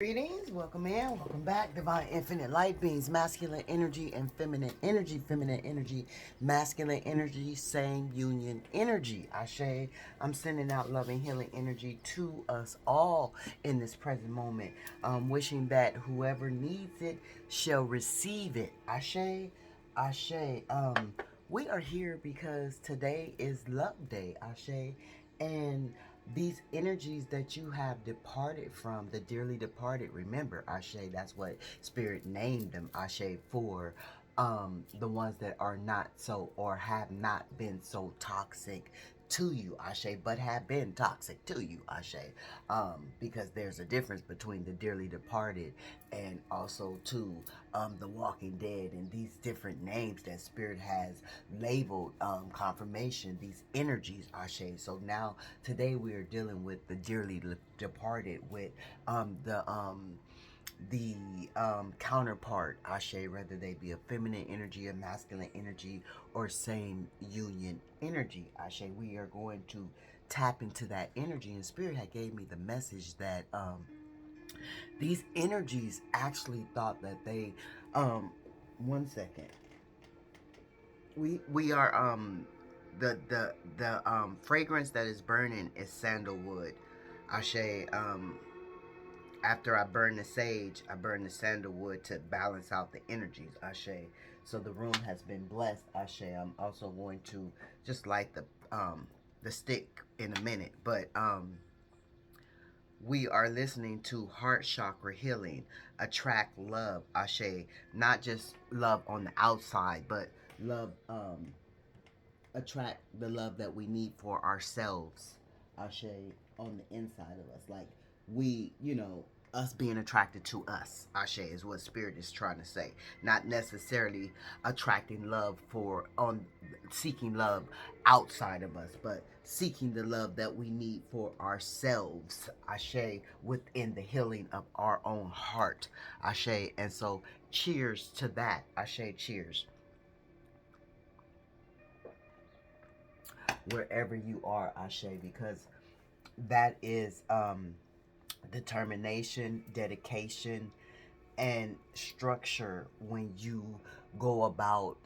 Greetings, welcome in, welcome back. Divine Infinite Light Beings, masculine energy and feminine energy, masculine energy, same union energy. Ashe, I'm sending out loving, healing energy to us all in this present moment. Wishing that whoever needs it shall receive it. Ashe, Ashe. We are here because today is Love Day. Ashe, and these energies that you have departed from, the dearly departed, remember, Ashe, that's what Spirit named them, Ashe, for the ones that are not so, or have not been so toxic to you, Ashe, but have been toxic to you, Ashe, because there's a difference between the dearly departed and also to the walking dead, and these different names that Spirit has labeled confirmation, these energies, Ashe. So now today we are dealing with the dearly departed, with the counterpart, Ashe, whether they be a feminine energy, a masculine energy, or same union energy, Ashe. We are going to tap into that energy, and Spirit had gave me the message that these energies actually thought that they one second, we are the fragrance that is burning is sandalwood, Ashe. After I burn the sage, I burn the sandalwood to balance out the energies, Ashe. So the room has been blessed, Ashe. I'm also going to just light the stick in a minute, but we are listening to heart chakra healing, attract love, Ashe. Not just love on the outside, but love attract the love that we need for ourselves, Ashe, on the inside of us. Like we, us being attracted to us, Ashe, is what Spirit is trying to say. Not necessarily attracting love for on seeking love outside of us, but seeking the love that we need for ourselves, Ashe, within the healing of our own heart, Ashe. And so cheers to that, Ashe, cheers. Wherever you are, Ashe, because that is determination, dedication, and structure when you go about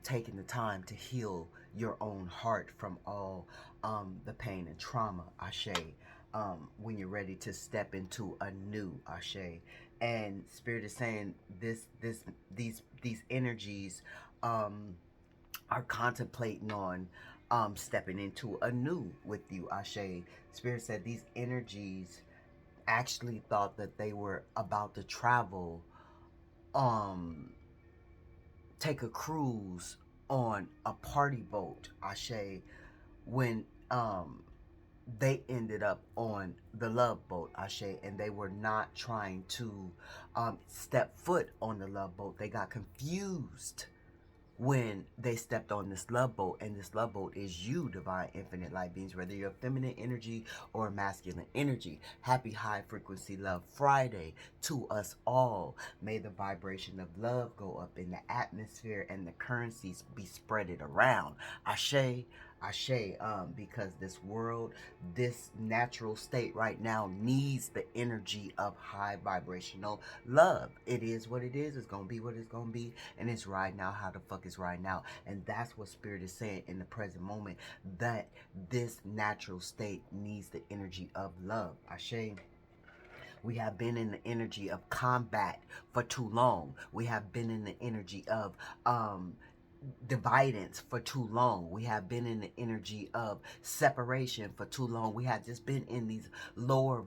taking the time to heal your own heart from all the pain and trauma, Ashe. When you're ready to step into a new, Ashe. And Spirit is saying these energies are contemplating on stepping into a new with you, Ashe. Spirit said these energies actually thought that they were about to travel, um, take a cruise on a party boat, Ashe, when they ended up on the love boat, Ashe, and they were not trying to step foot on the love boat. They got confused when they stepped on this love boat, and this love boat is you, divine infinite light beings, whether you're a feminine energy or a masculine energy. Happy high frequency love Friday to us all. May the vibration of love go up in the atmosphere and the currencies be spreaded around, Ashe, Ashe. Because this world, this natural state right now needs the energy of high vibrational love. It is what it is. It's gonna be what it's gonna be, and it's right now. How the fuck is right now? And that's what Spirit is saying in the present moment, that this natural state needs the energy of love, Ashe. We have been in the energy of combat for too long. We have been in the energy of dividance for too long. We have been in the energy of separation for too long. We have just been in these lower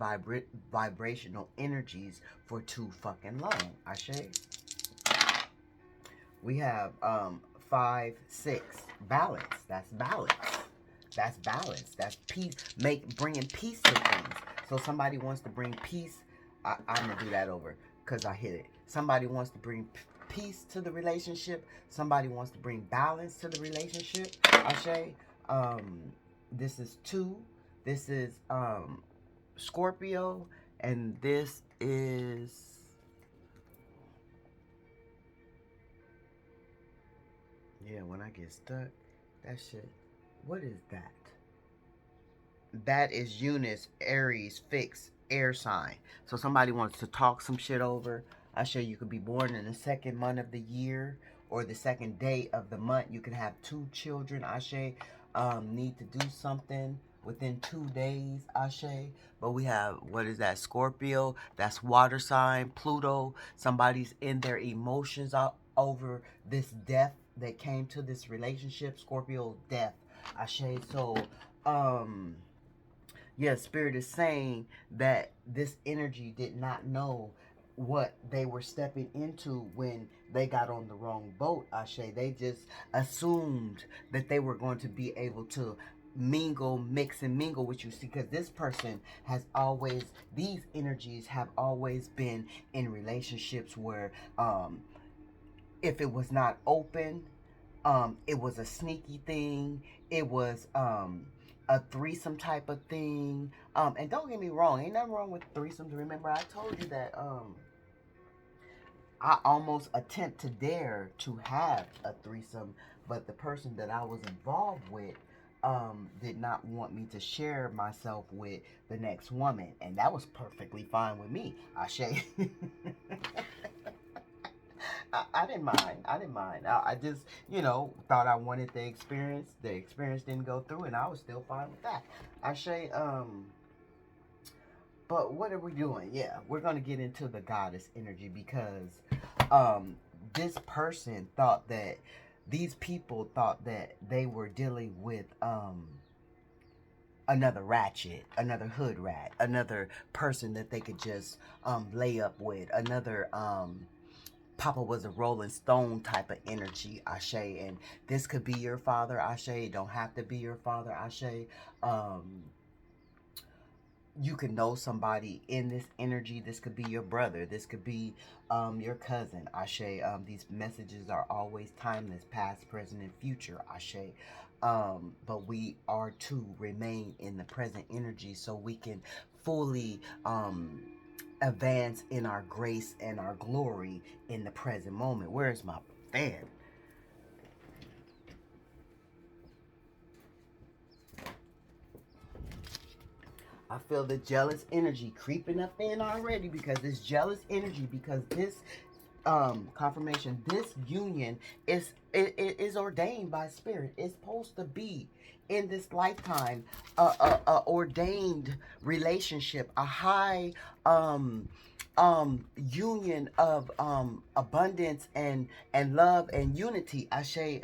vibrational energies for too fucking long, Ashe. We have 5, 6, balance. That's balance. That's balance. That's peace. Bringing peace to things. So somebody wants to bring peace. I'm gonna do that over because I hit it. Somebody wants to bring peace to the relationship. Somebody wants to bring balance to the relationship, Ashe. This is 2. This is Scorpio, and this is, yeah, when I get stuck, that shit. What is that? That is Eunice, Aries, fixed, air sign. So somebody wants to talk some shit over. Ashe, you could be born in the second month of the year or the second day of the month. You can have 2 children. Ashe, need to do something within 2 days. Ashe. But we have, what is that? Scorpio. That's water sign. Pluto. Somebody's in their emotions over this death that came to this relationship. Scorpio death. Ashe. So, yeah, Spirit is saying that this energy did not know what they were stepping into when they got on the wrong boat, Ashe. They just assumed that they were going to be able to mingle, mix and mingle with you. See, because this person has always, these energies have always been in relationships where if it was not open, it was a sneaky thing. It was a threesome type of thing. And don't get me wrong, ain't nothing wrong with threesomes. Remember, I told you that I almost attempt to dare to have a threesome, but the person that I was involved with did not want me to share myself with the next woman, and that was perfectly fine with me. Ashe. I didn't mind. I didn't mind. I just, thought I wanted the experience. The experience didn't go through, and I was still fine with that. Ashe, but what are we doing? Yeah, we're going to get into the goddess energy because this person thought that, these people thought that they were dealing with another ratchet, another hood rat, another person that they could just lay up with, another Papa was a Rolling Stone type of energy, Ashe. And this could be your father, Ashe. It don't have to be your father, Ashe. You could know somebody in this energy. This could be your brother. This could be your cousin, Ashe. These messages are always timeless, past, present, and future, Ashe. But we are to remain in the present energy so we can fully advance in our grace and our glory in the present moment. Where's my fan? I feel the jealous energy creeping up in already because this jealous energy, because this confirmation, this union is ordained by spirit. It's supposed to be in this lifetime a ordained relationship, a high union of abundance and love and unity. Ashe,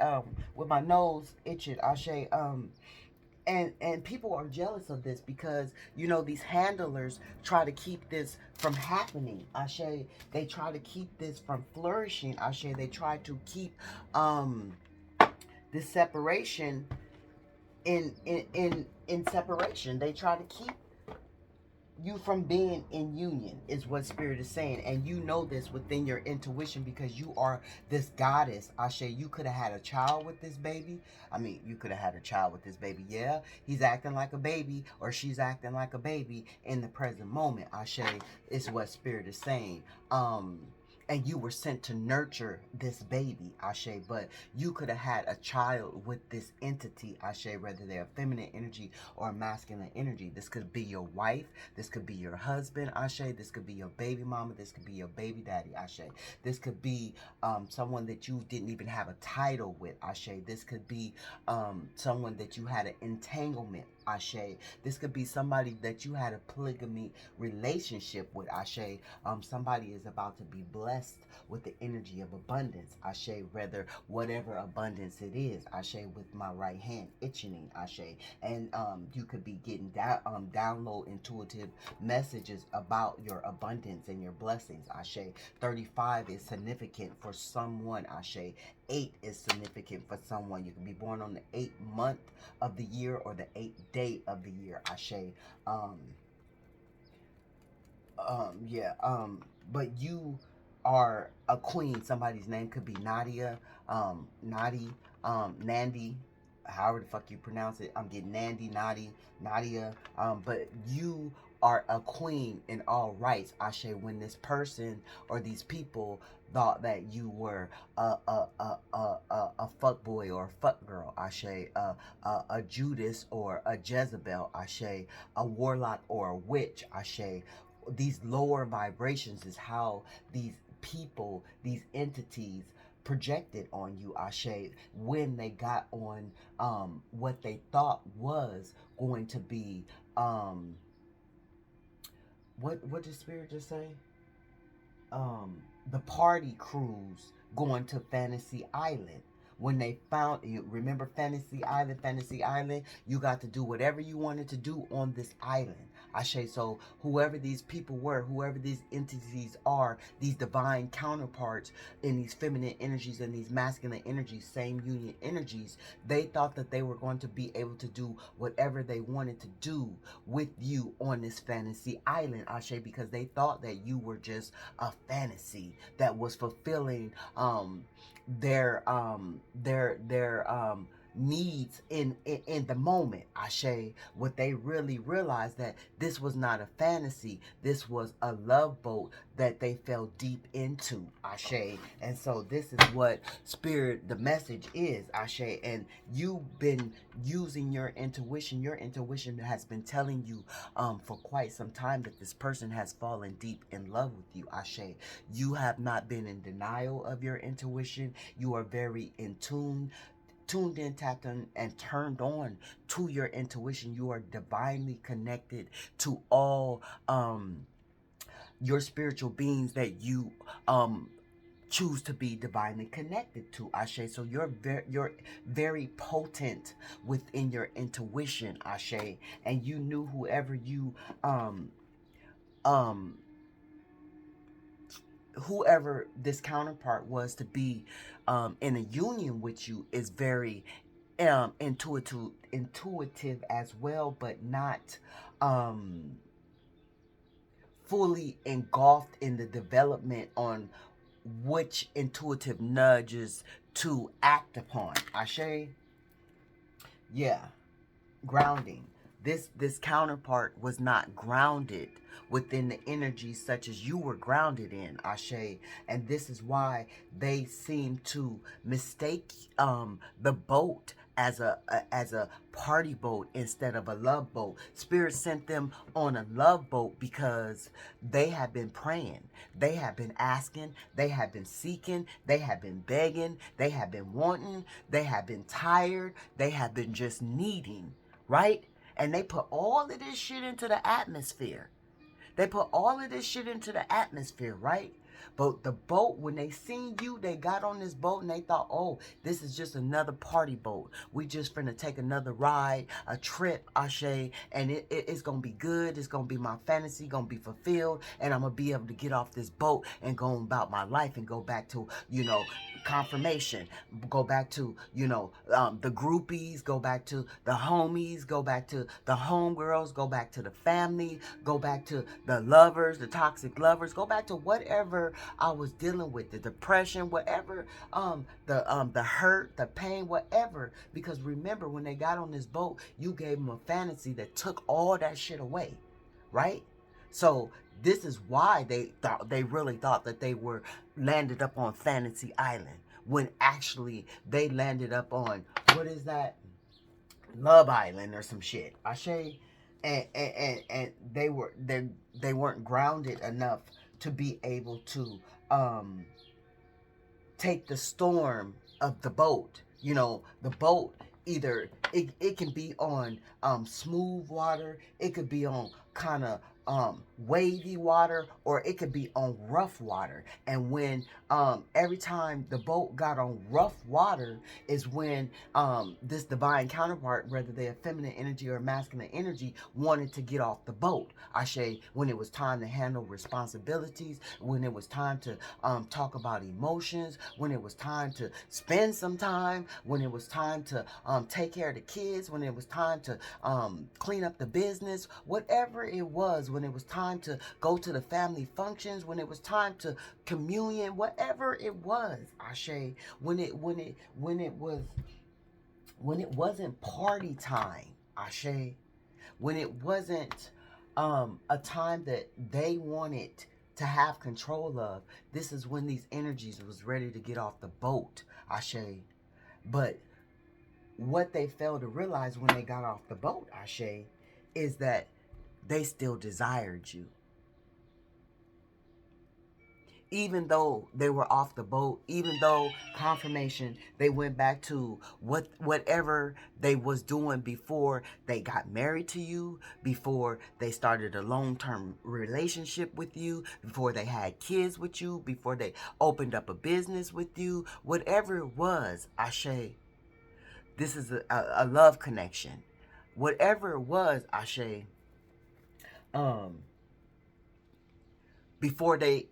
with my nose itching, Ashe, and people are jealous of this because these handlers try to keep this from happening, Ashe. They try to keep this from flourishing, Ashe. They try to keep this separation in separation. They try to keep you from being in union, is what spirit is saying. And you know this within your intuition because you are this goddess, Ashe. You could have had a child with this baby. I mean, you could have had a child with this baby. Yeah, he's acting like a baby or she's acting like a baby in the present moment, Ashe, is what spirit is saying. And you were sent to nurture this baby, Ashe. But you could have had a child with this entity, Ashe, whether they're a feminine energy or a masculine energy. This could be your wife. This could be your husband, Ashe. This could be your baby mama. This could be your baby daddy, Ashe. This could be someone that you didn't even have a title with, Ashe. This could be someone that you had an entanglement, Ashe. This could be somebody that you had a polygamy relationship with, Ashe. Somebody is about to be blessed with the energy of abundance, Ashe. Rather, whatever abundance it is, Ashe, with my right hand itching, Ashe. And you could be getting download intuitive messages about your abundance and your blessings, Ashe. 35 is significant for someone, Ashe. 8 is significant for someone. You can be born on the 8th month of the year or the 8th day of the year, Ashe. Yeah. But you are a queen. Somebody's name could be Nadia, Nadi, Nandi, however the fuck you pronounce it. I'm getting Nandi, Nadi, Nadia. But you are a queen in all rights, Ashe. When this person or these people thought that you were a fuck boy or a fuck girl, Ashe, a Judas or a Jezebel, Ashe, a warlock or a witch, Ashe. These lower vibrations is how these people, these entities projected on you, Ashe, when they got on what they thought was going to be what did Spirit just say? The party cruise going to Fantasy Island. When they found you, remember Fantasy Island, you got to do whatever you wanted to do on this island. Ashe, so whoever these people were, whoever these entities are, these divine counterparts in these feminine energies and these masculine energies, same union energies, they thought that they were going to be able to do whatever they wanted to do with you on this fantasy island, Ashe, because they thought that you were just a fantasy that was fulfilling their needs in the moment, Ashe. What they really realized that this was not a fantasy, this was a love boat that they fell deep into, Ashe. And so this is what Spirit, the message is, Ashe. And you've been using your intuition has been telling you for quite some time that this person has fallen deep in love with you, Ashe. You have not been in denial of your intuition. You are very in tuned in, tapped in, and turned on to your intuition. You are divinely connected to all your spiritual beings that you choose to be divinely connected to, Ashe. So you're very potent within your intuition, Ashe. And you knew whoever you um whoever this counterpart was to be in a union with you is very intuitive as well, but not fully engulfed in the development on which intuitive nudges to act upon. Ashe? Yeah. Grounding. This counterpart was not grounded within the energy such as you were grounded in, Ashe. And this is why they seem to mistake the boat as a party boat instead of a love boat. Spirit sent them on a love boat because they have been praying, they have been asking, they have been seeking, they have been begging, they have been wanting, they have been tired, they have been just needing, right? And they put all of this shit into the atmosphere. They put all of this shit into the atmosphere, right? But the boat, when they seen you, they got on this boat and they thought, oh, this is just another party boat. We just finna take another ride, a trip, Ashe, and it's gonna be good. It's gonna be my fantasy, gonna be fulfilled, and I'm gonna be able to get off this boat and go about my life and go back to, confirmation, go back to, the groupies, go back to the homies, go back to the homegirls, go back to the family, go back to the lovers, the toxic lovers, go back to whatever I was dealing with, the depression, whatever, the hurt, the pain, whatever. Because remember, when they got on this boat, you gave them a fantasy that took all that shit away, right? So this is why they really thought that they were landed up on Fantasy Island, when actually they landed up on, what is that, Love Island or some shit, Ashe. And they weren't grounded enough to be able to take the storm of the boat. The boat, either it can be on smooth water, it could be on kind of wavy water, or it could be on rough water. And when every time the boat got on rough water is when this divine counterpart, whether they're feminine energy or masculine energy, wanted to get off the boat, Ashe. When it was time to handle responsibilities, when it was time to talk about emotions, when it was time to spend some time, when it was time to take care of the kids, when it was time to clean up the business, whatever it was, when it was time to go to the family functions, when it was time to communion, whatever it was, Ashe, when it wasn't party time, Ashe, when it wasn't a time that they wanted to have control of. This is when these energies was ready to get off the boat, Ashe. But what they failed to realize when they got off the boat, Ashe, is that they still desired you. Even though they were off the boat, even though confirmation, they went back to whatever they was doing before they got married to you, before they started a long-term relationship with you, before they had kids with you, before they opened up a business with you, whatever it was, Ashe, this is a love connection. Whatever it was, Ashe, um, before they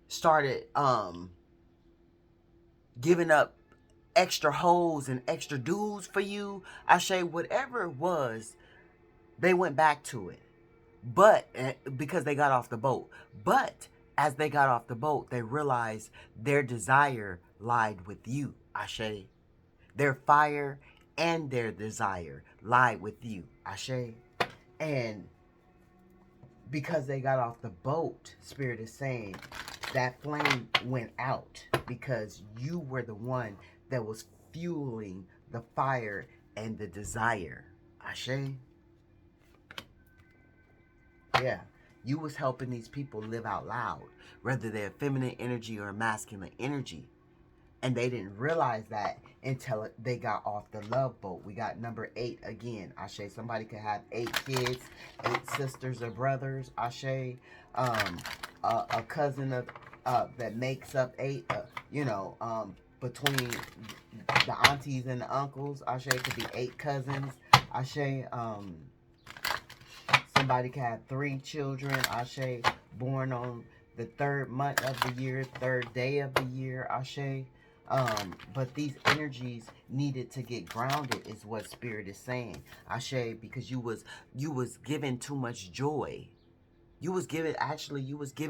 started giving up extra hoes and extra dudes for you, Ashe, whatever it was, they went back to it. But because they got off the boat. But as they got off the boat, they realized their desire lied with you, Ashe. Their fire and their desire lied with you, Ashe. And because they got off the boat, Spirit is saying that flame went out because you were the one that was fueling the fire and the desire. Ashe? Yeah. You was helping these people live out loud, whether they're feminine energy or masculine energy. And they didn't realize that until they got off the love boat. We got number 8 again. Ashe, somebody could have 8 kids, 8 sisters or brothers. Ashe, a cousin of that makes up 8. Between the aunties and the uncles. Ashe, could be 8 cousins. Ashe, somebody could have 3 children. Ashe, born on the 3rd month of the year, 3rd day of the year. Ashe. But these energies needed to get grounded is what Spirit is saying. Ashe, because you was given too much joy. You was giving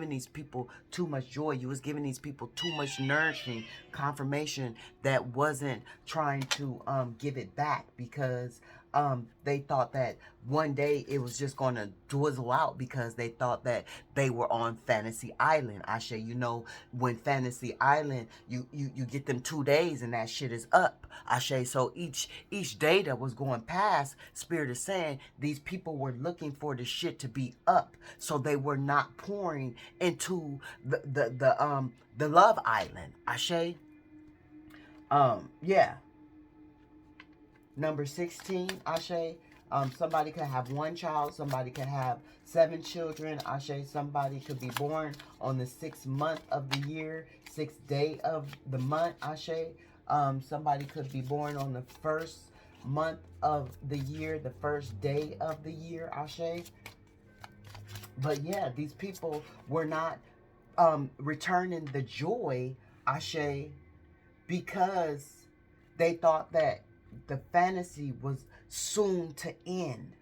these people too much joy. You was giving these people too much nourishing confirmation that wasn't trying to give it back because they thought that one day it was just going to dwizzle out because they thought that they were on Fantasy Island. Ashe, when Fantasy Island, you get them 2 days and that shit is up. Ashe, so each day that was going past, Spirit is saying these people were looking for the shit to be up, so they were not pouring into the love island. Ashe. Yeah. Number 16, Ashe. Somebody could have 1 child. Somebody could have 7 children. Ashe. Somebody could be born on the 6th month of the year, 6th day of the month. Ashe. Somebody could be born on the 1st month of the year, the 1st day of the year. Ashe. But yeah, these people were not returning the joy, Ashe, because they thought that the fantasy was soon to end.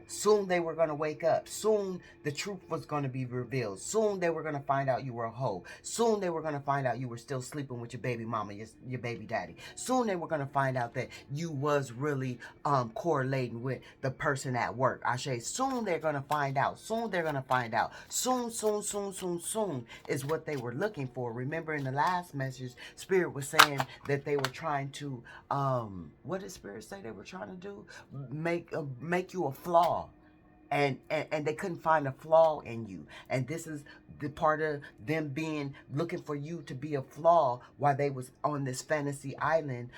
Soon they were going to wake up. Soon the truth was going to be revealed. Soon they were going to find out you were a hoe. Soon they were going to find out you were still sleeping with your baby mama, your baby daddy. Soon they were going to find out that you was really correlating with the person at work. Ashe, soon they're going to find out. Soon they're going to find out. Soon is what they were looking for. Remember in the last message, Spirit was saying that they were trying to, what did Spirit say they were trying to do? Make you a flaw, and they couldn't find a flaw in you, and this is the part of them looking for you to be a flaw while they was on this fantasy island,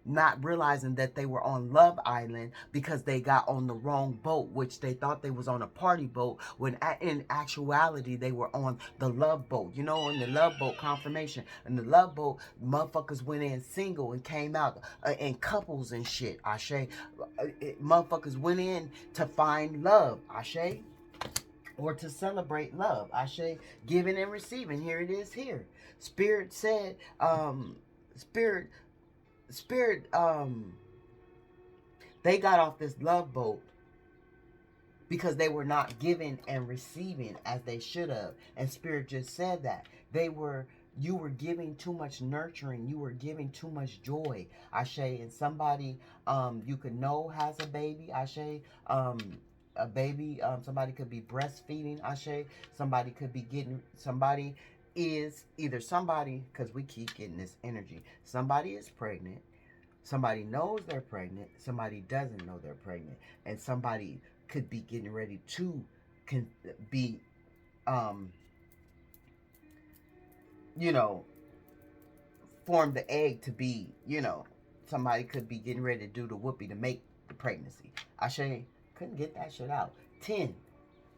not realizing that they were on love island because they got on the wrong boat, which they thought they was on a party boat when in actuality they were on the love boat. On the love boat, confirmation, and the love boat, motherfuckers went in single and came out in couples and shit. Ashe. Motherfuckers went in to find love. Ashe. Or to celebrate love. Ashe, giving and receiving. Here it is here. Spirit said, Spirit, they got off this love boat because they were not giving and receiving as they should have. And Spirit just said that. They were You were giving too much nurturing. You were giving too much joy. Ashe, and somebody you could know has a baby. Ashe, a baby. Somebody could be breastfeeding. Ashe, somebody could be getting. Somebody is either somebody, because we keep getting this energy. Somebody is pregnant. Somebody knows they're pregnant. Somebody doesn't know they're pregnant, and somebody could be getting ready to can be um you know, form the egg to be, somebody could be getting ready to do the whoopee to make the pregnancy. Ashe couldn't get that shit out. 10.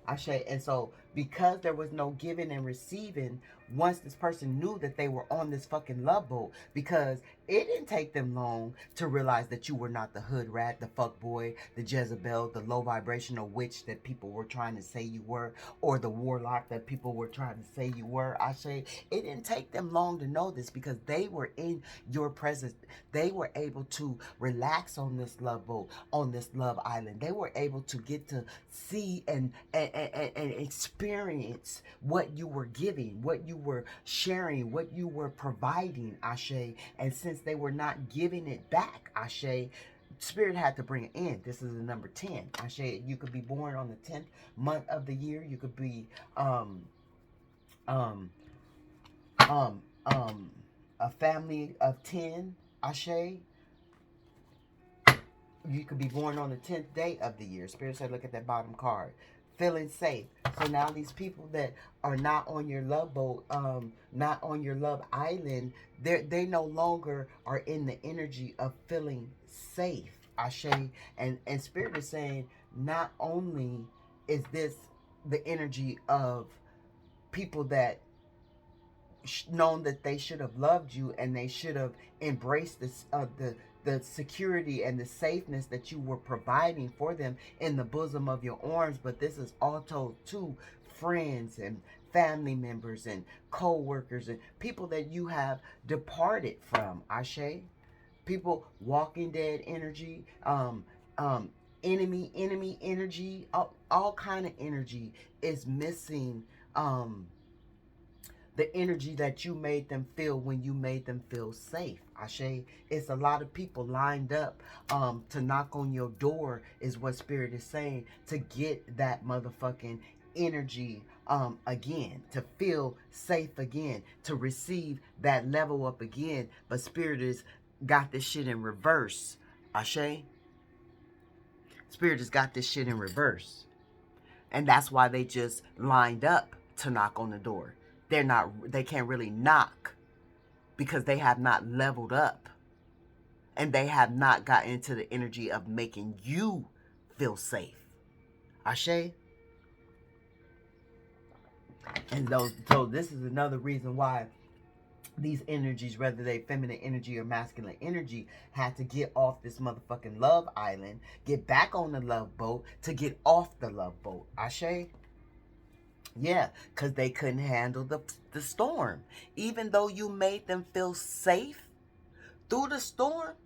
Ashe. And so, because there was no giving and receiving, once this person knew that they were on this fucking love boat, because it didn't take them long to realize that you were not the hood rat, the fuck boy, the Jezebel, the low vibrational witch that people were trying to say you were, or the warlock that people were trying to say you were. Ashe. It didn't take them long to know this, because they were in your presence. They were able to relax on this love boat, on this love island. They were able to get to see and experience what you were giving, what you were sharing, what you were providing, Ashe. And since they were not giving it back, Ashe, Spirit had to bring it in. This is the number 10. Ashe, you could be born on the 10th month of the year. You could be um a family of 10, Ashe. You could be born on the 10th day of the year. Spirit said, look at that bottom card. Feeling safe. So now these people that are not on your love boat, not on your love island, they no longer are in the energy of feeling safe. Ashe. And Spirit is saying, not only is this the energy of people that known that they should have loved you, and they should have embraced this the security and the safeness that you were providing for them in the bosom of your arms, but this is also to friends and family members and co-workers and people that you have departed from. Ashe. People, walking dead energy, enemy energy, all kind of energy is missing. The energy that you made them feel when you made them feel safe. Ashe. It's a lot of people lined up to knock on your door, is what Spirit is saying, to get that motherfucking energy again, to feel safe again, to receive that level up again. But Spirit has got this shit in reverse. Ashe. Spirit has got this shit in reverse. And that's why they just lined up to knock on the door. They can't really knock because they have not leveled up, and they have not gotten into the energy of making you feel safe. Ashe. And so this is another reason why these energies, whether they feminine energy or masculine energy, had to get off this motherfucking love island, get back on the love boat to get off the love boat. Ashe. Yeah, because they couldn't handle the storm. Even though you made them feel safe through the storm,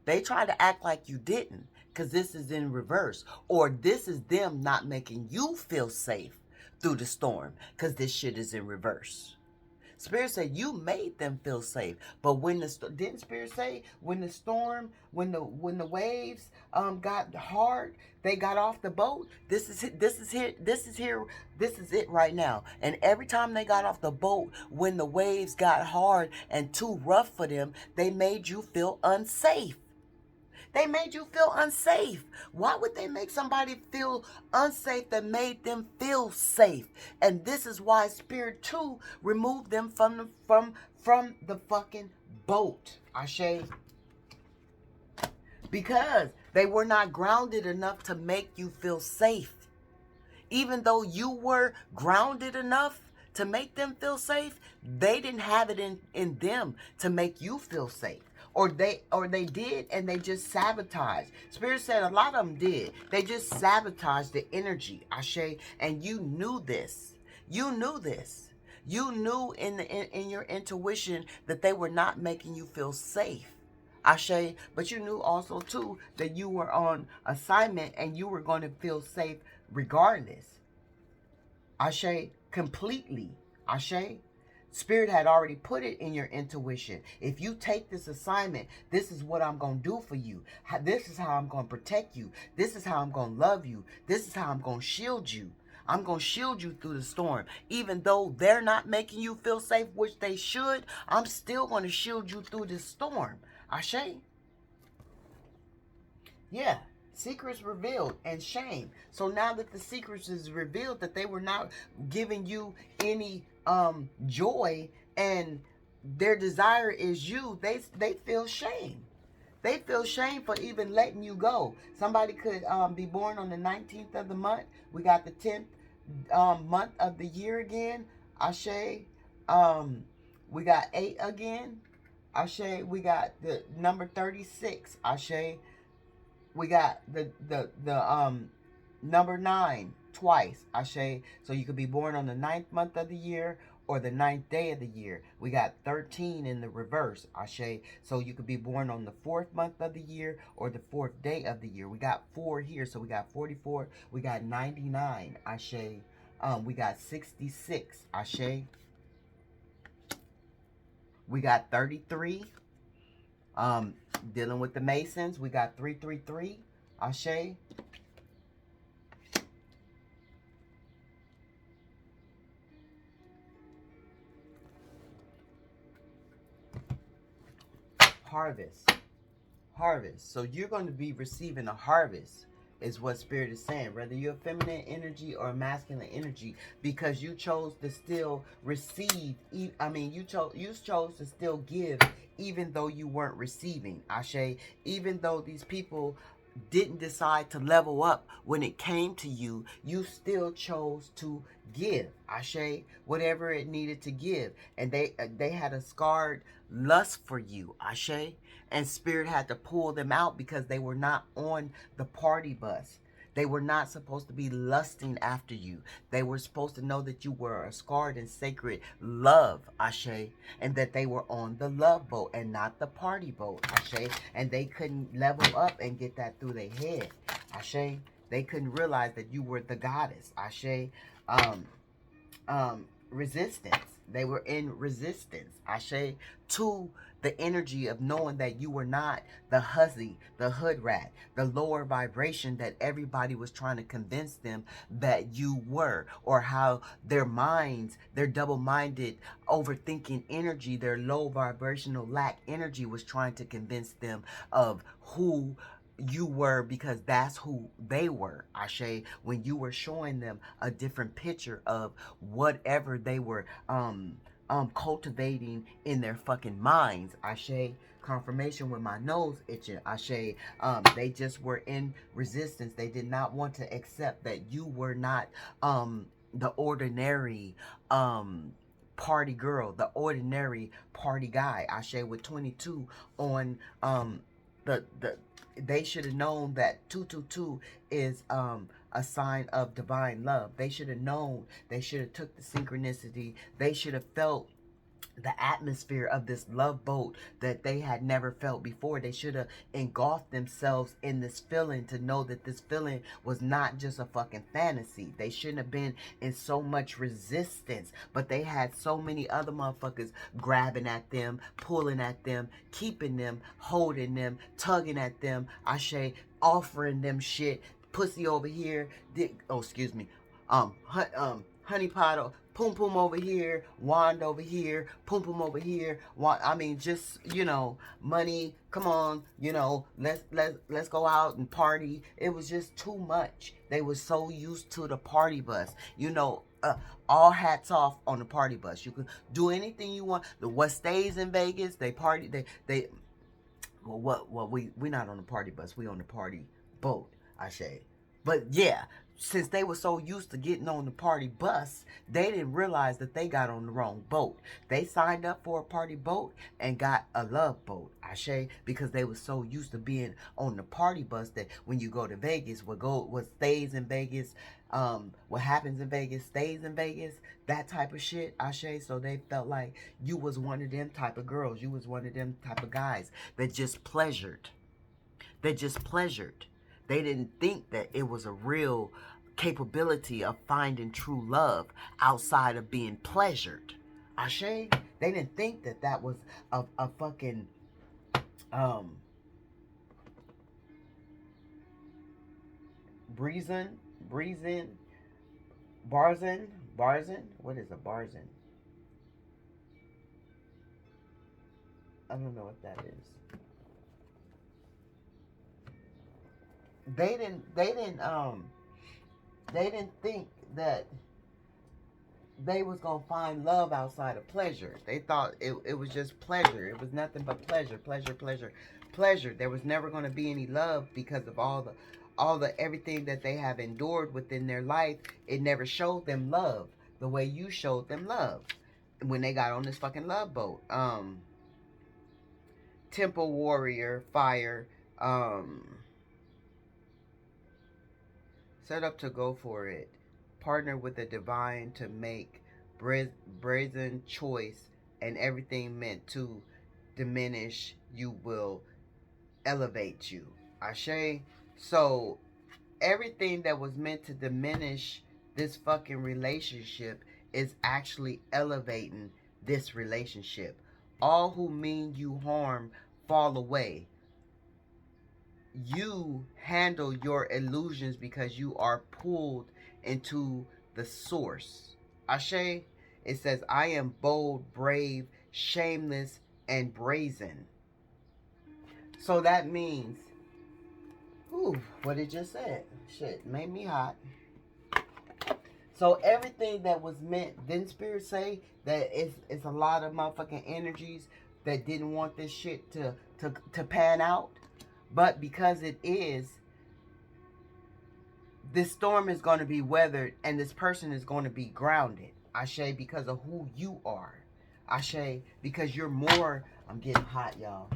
they try to act like you didn't, because this is in reverse. Or this is them not making you feel safe through the storm, because this shit is in reverse. Spirit said you made them feel safe, but when didn't Spirit say when the storm, when the waves got hard, they got off the boat. This is it right now. And every time they got off the boat, when the waves got hard and too rough for them, they made you feel unsafe. They made you feel unsafe. Why would they make somebody feel unsafe that made them feel safe? And this is why Spirit 2 removed them from the fucking boat. Ashe. Because they were not grounded enough to make you feel safe. Even though you were grounded enough to make them feel safe, they didn't have it in them to make you feel safe. Or they did, and they just sabotaged. Spirit said a lot of them did. They just sabotaged the energy, Ashe. And you knew this. You knew this. You knew in your intuition that they were not making you feel safe, Ashe. But you knew also too that you were on assignment and you were going to feel safe regardless. Ashe. Completely. Ashe. Spirit had already put it in your intuition. If you take this assignment, this is what I'm going to do for you. This is how I'm going to protect you. This is how I'm going to love you. This is how I'm going to shield you. I'm going to shield you through the storm. Even though they're not making you feel safe, which they should, I'm still going to shield you through this storm. Ashe? Yeah. Secrets revealed and shame. So now that the secrets is revealed that they were not giving you any joy and their desire is you, they feel shame. They feel shame for even letting you go. Somebody could be born on the 19th of the month. We got the 10th month of the year again. Ashe. We got 8 again. Ashe. We got the number 36. Ashe. We got the number 9 twice. Ashe. So you could be born on the 9th month of the year or the 9th day of the year. We got 13 in the reverse. Ashe. So you could be born on the 4th month of the year or the 4th day of the year. We got 4 here. So we got 44. We got 99. Ashe. We got 66. Ashe. We got 33. Dealing with the Masons, we got 333. Ashe. Harvest. Harvest. So you're going to be receiving a harvest, is what Spirit is saying. Whether you're feminine energy or masculine energy, because you chose to still receive. You chose to still give, even though you weren't receiving. Ashe. Even though these people didn't decide to level up when it came to you, you still chose to give. Ashe. Whatever it needed to give, and they had a scarred lust for you. Ashe. And Spirit had to pull them out because they were not on the party bus. They were not supposed to be lusting after you. They were supposed to know that you were a scarred and sacred love, Ashe, and that they were on the love boat and not the party boat, Ashe. And they couldn't level up and get that through their head, Ashe. They couldn't realize that you were the goddess, Ashe. Resistance. They were in resistance, Ashe, to the energy of knowing that you were not the hussy, the hood rat, the lower vibration that everybody was trying to convince them that you were, or how their minds, their double-minded, overthinking energy, their low vibrational lack energy was trying to convince them of who you were, because that's who they were, Ashe, when you were showing them a different picture of whatever they were cultivating in their fucking minds, Ashe. Confirmation with my nose itching, Ashe. They just were in resistance. They did not want to accept that you were not the ordinary party girl, the ordinary party guy, Ashe, with 22 on the they should have known that 222 is a sign of divine love. They should have known. They should have took the synchronicity. They should have felt the atmosphere of this love boat that they had never felt before. They should have engulfed themselves in this feeling to know that this feeling was not just a fucking fantasy. They shouldn't have been in so much resistance, but they had so many other motherfuckers grabbing at them, pulling at them, keeping them, holding them, tugging at them, Ashe, offering them shit. Pussy over here, excuse me, honey pot, pum pum over here, wand over here, pum pum over here. Just money. Come on, let's go out and party. It was just too much. They were so used to the party bus. All hats off on the party bus. You can do anything you want. What stays in Vegas, they party. They. Well, we not on the party bus. We on the party boat, Ashe. But yeah, since they were so used to getting on the party bus, they didn't realize that they got on the wrong boat. They signed up for a party boat and got a love boat, Ashe, because they were so used to being on the party bus that when you go to Vegas, what stays in Vegas, what happens in Vegas stays in Vegas, that type of shit, Ashe. So they felt like you was one of them type of girls. You was one of them type of guys that just pleasured. They didn't think that it was a real capability of finding true love outside of being pleasured. Ashe, they didn't think that that was a fucking um breezin, breezin, barzin, barzin. What is a barzin? I don't know what that is. They didn't think that they was gonna find love outside of pleasure. They thought it was just pleasure. It was nothing but pleasure, pleasure, pleasure, pleasure. There was never gonna be any love because of all the everything that they have endured within their life. It never showed them love the way you showed them love when they got on this fucking love boat. Temple warrior, fire, set up to go for it. Partner with the divine to make brazen choice, and everything meant to diminish you will elevate you. Ashe. So everything that was meant to diminish this fucking relationship is actually elevating this relationship. All who mean you harm fall away. You handle your illusions because you are pulled into the source. Ashe, it says, I am bold, brave, shameless, and brazen. So that means, whew, what it just said. Shit, made me hot. So everything that was meant, didn't Spirit say that it's a lot of motherfucking energies that didn't want this shit to pan out? But because it is, this storm is going to be weathered and this person is going to be grounded. Ashe, because of who you are. Ashe, because you're more, I'm getting hot, y'all.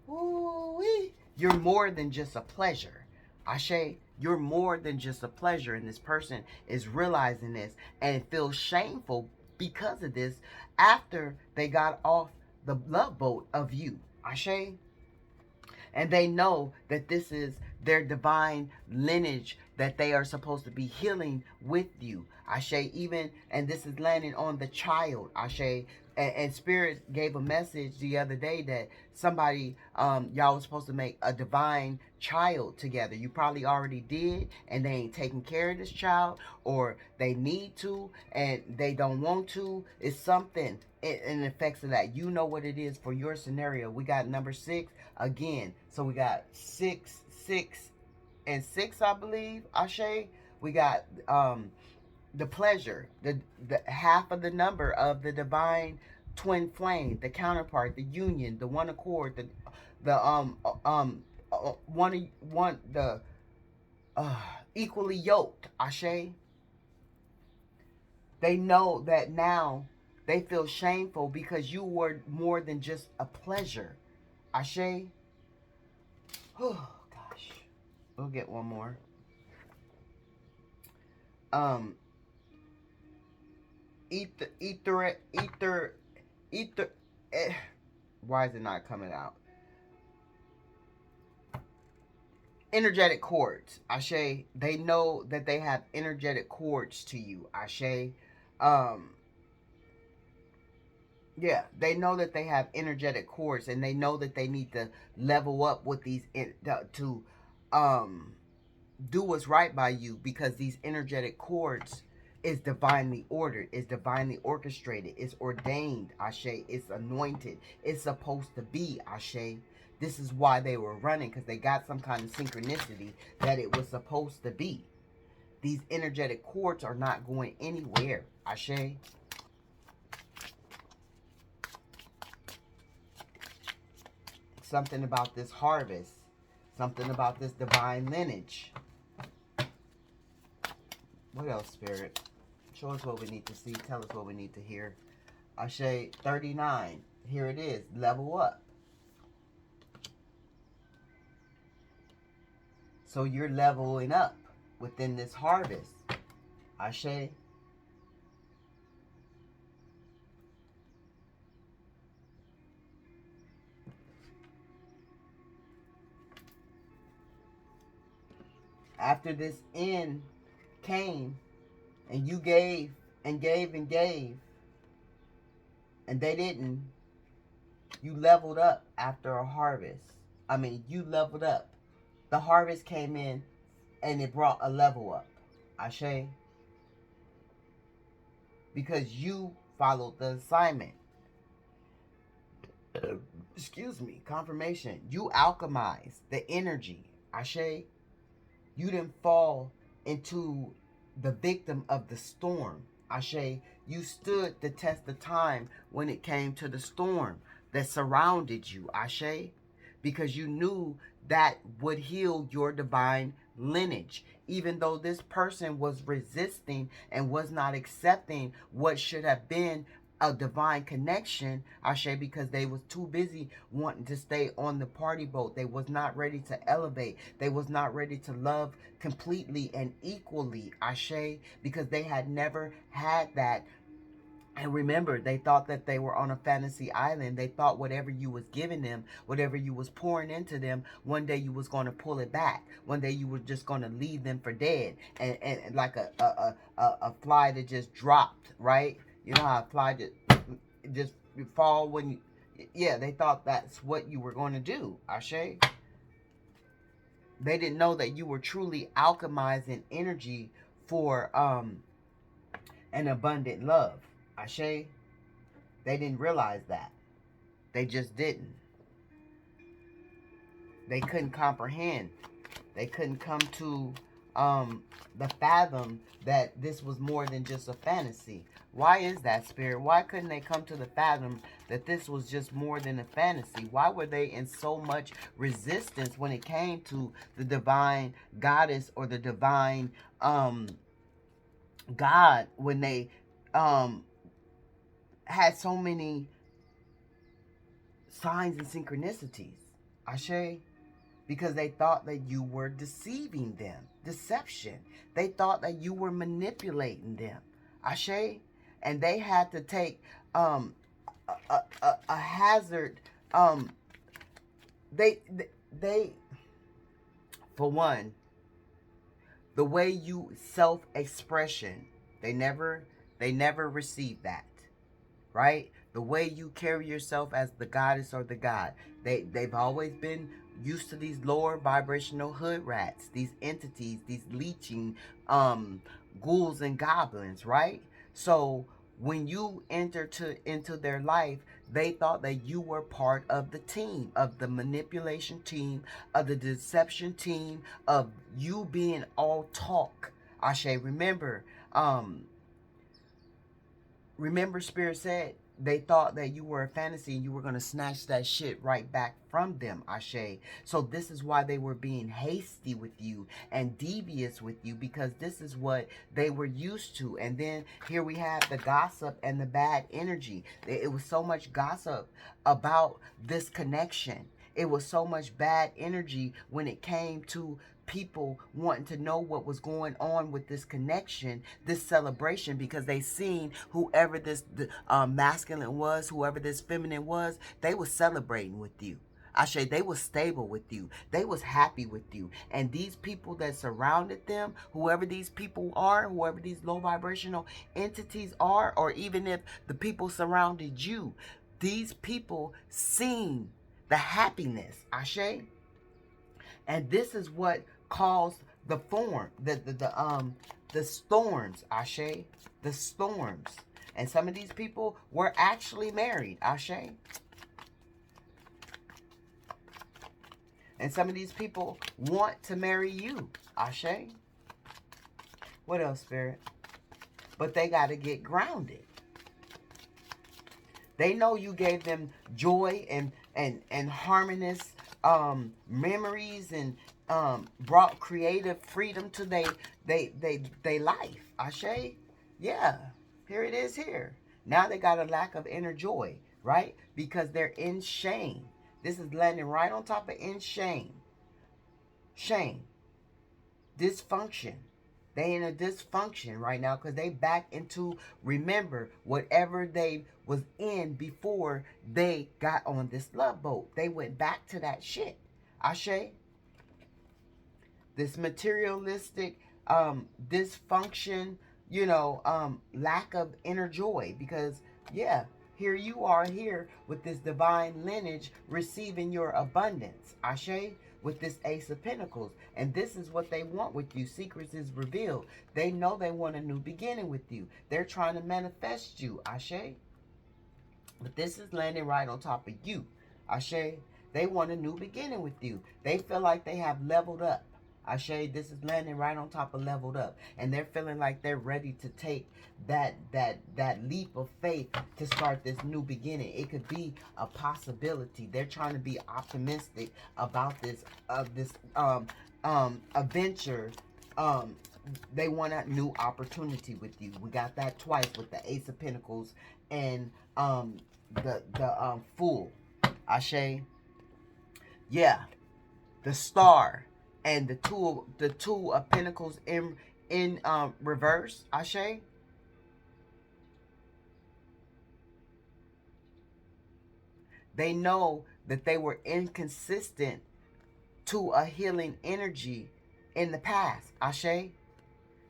Ooh-wee. You're more than just a pleasure. Ashe, you're more than just a pleasure. And this person is realizing this and feels shameful because of this after they got off the love boat of you. Ashe. And they know that this is their divine lineage that they are supposed to be healing with you. Ashe, even, and this is landing on the child. Ashe, and Spirit gave a message the other day that somebody, y'all was supposed to make a divine child together. You probably already did, and they ain't taking care of this child, or they need to, and they don't want to. It's something in effects of that. You know what it is for your scenario. We got number 6 again. So we got 6, 6, and 6, I believe. Ashe. We got the pleasure, the half of the number of the divine twin flame, the counterpart, the union, the one accord, the equally yoked. Ashe. They know that now they feel shameful because you were more than just a pleasure. Ashe. Oh gosh. We'll get one more. Um ether why is it not coming out? Energetic cords. Ashe. They know that they have energetic cords to you. Ashe. Um Yeah, they know that they have energetic cords, and they know that they need to level up with these to um do what's right by you, because these energetic cords is divinely ordered, is divinely orchestrated, it's ordained. Ashe. It's anointed. It's supposed to be. Ashe. This is why they were running, because they got some kind of synchronicity that it was supposed to be. These energetic cords are not going anywhere. Ashe. Something about this harvest, something about this divine lineage. What else, Spirit? Show us what we need to see. Tell us what we need to hear. Ashe 39. Here it is. Level up. So you're leveling up within this harvest. Ashe. After this end came, and you gave and gave and gave, And they didn't. You leveled up after a harvest. I mean, you leveled up. The harvest came in and it brought a level up. Ashe. Because you followed the assignment. Excuse me. Confirmation. You alchemized the energy. Ashe. You didn't fall into the victim of the storm. Ashe, you stood the test of time when it came to the storm that surrounded you. Ashe, because you knew that would heal your divine lineage. Even though this person was resisting and was not accepting what should have been a divine connection, Ashe, because they was too busy wanting to stay on the party boat. They was not ready to elevate. They was not ready to love completely and equally, Ashe, because they had never had that. And remember, they thought that they were on a fantasy island. They thought whatever you was giving them, whatever you was pouring into them, one day you was going to pull it back. One day you were just going to leave them for dead. And like a fly that just dropped, right? You know how a fly just fall when you... Yeah, they thought that's what you were going to do, Ashe. They didn't know that you were truly alchemizing energy for an abundant love, Ashe. They didn't realize that. They just didn't. They couldn't comprehend. They couldn't come to the fathom that this was more than just a fantasy. Why is that, Spirit? Why couldn't they come to the fathom that this was just more than a fantasy? Why were they in so much resistance when it came to the divine goddess or the divine God, when they had so many signs and synchronicities? Ashe? Because they thought that you were deceiving them. Deception. They thought that you were manipulating them. Ashe? And they had to take a hazard. They, for one, the way you self-expression, they never received that. Right? The way you carry yourself as the goddess or the god. They've always been used to these lower vibrational hood rats, these entities, these leeching ghouls and goblins, right? So when you enter into their life, they thought that you were part of the team, of the manipulation team, of the deception team, of you being all talk. Ashe, remember Spirit said they thought that you were a fantasy and you were going to snatch that shit right back from them, Ashe. So this is why they were being hasty with you and devious with you, because this is what they were used to. And then here we have the gossip and the bad energy. It was so much gossip about this connection. It was so much bad energy when it came to people wanting to know what was going on with this connection, this celebration, because they seen whoever this masculine was, whoever this feminine was, they was celebrating with you. Ashe, they was stable with you. They was happy with you. And these people that surrounded them, whoever these people are, whoever these low vibrational entities are, or even if the people surrounded you, these people seen the happiness, Ashe. And this is what caused the the storms, Ashe. The storms. And some of these people were actually married, Ashe. And some of these people want to marry you, Ashe. What else, Spirit? But they got to get grounded. They know you gave them joy and harmonious memories and brought creative freedom to they life. Ashe? Yeah. Here it is here. Now they got a lack of inner joy, right? Because they're in shame. This is landing right on top of in shame. Shame. Dysfunction. They in a dysfunction right now because they back into, remember, whatever they was in before they got on this love boat. They went back to that shit. Ashe? This materialistic dysfunction, lack of inner joy. Because, yeah, here you are here with this divine lineage receiving your abundance. Ashe, with this Ace of Pentacles. And this is what they want with you. Secrets is revealed. They know they want a new beginning with you. They're trying to manifest you. Ashe. But this is landing right on top of you. Ashe. They want a new beginning with you. They feel like they have leveled up. Ashe, this is landing right on top of leveled up. And they're feeling like they're ready to take that leap of faith to start this new beginning. It could be a possibility. They're trying to be optimistic about this adventure. They want a new opportunity with you. We got that twice with the Ace of Pentacles and the Fool. Ashe. Yeah, the Star and the two of Pentacles in reverse. Ashe. They know that they were inconsistent to a healing energy in the past. Ashe.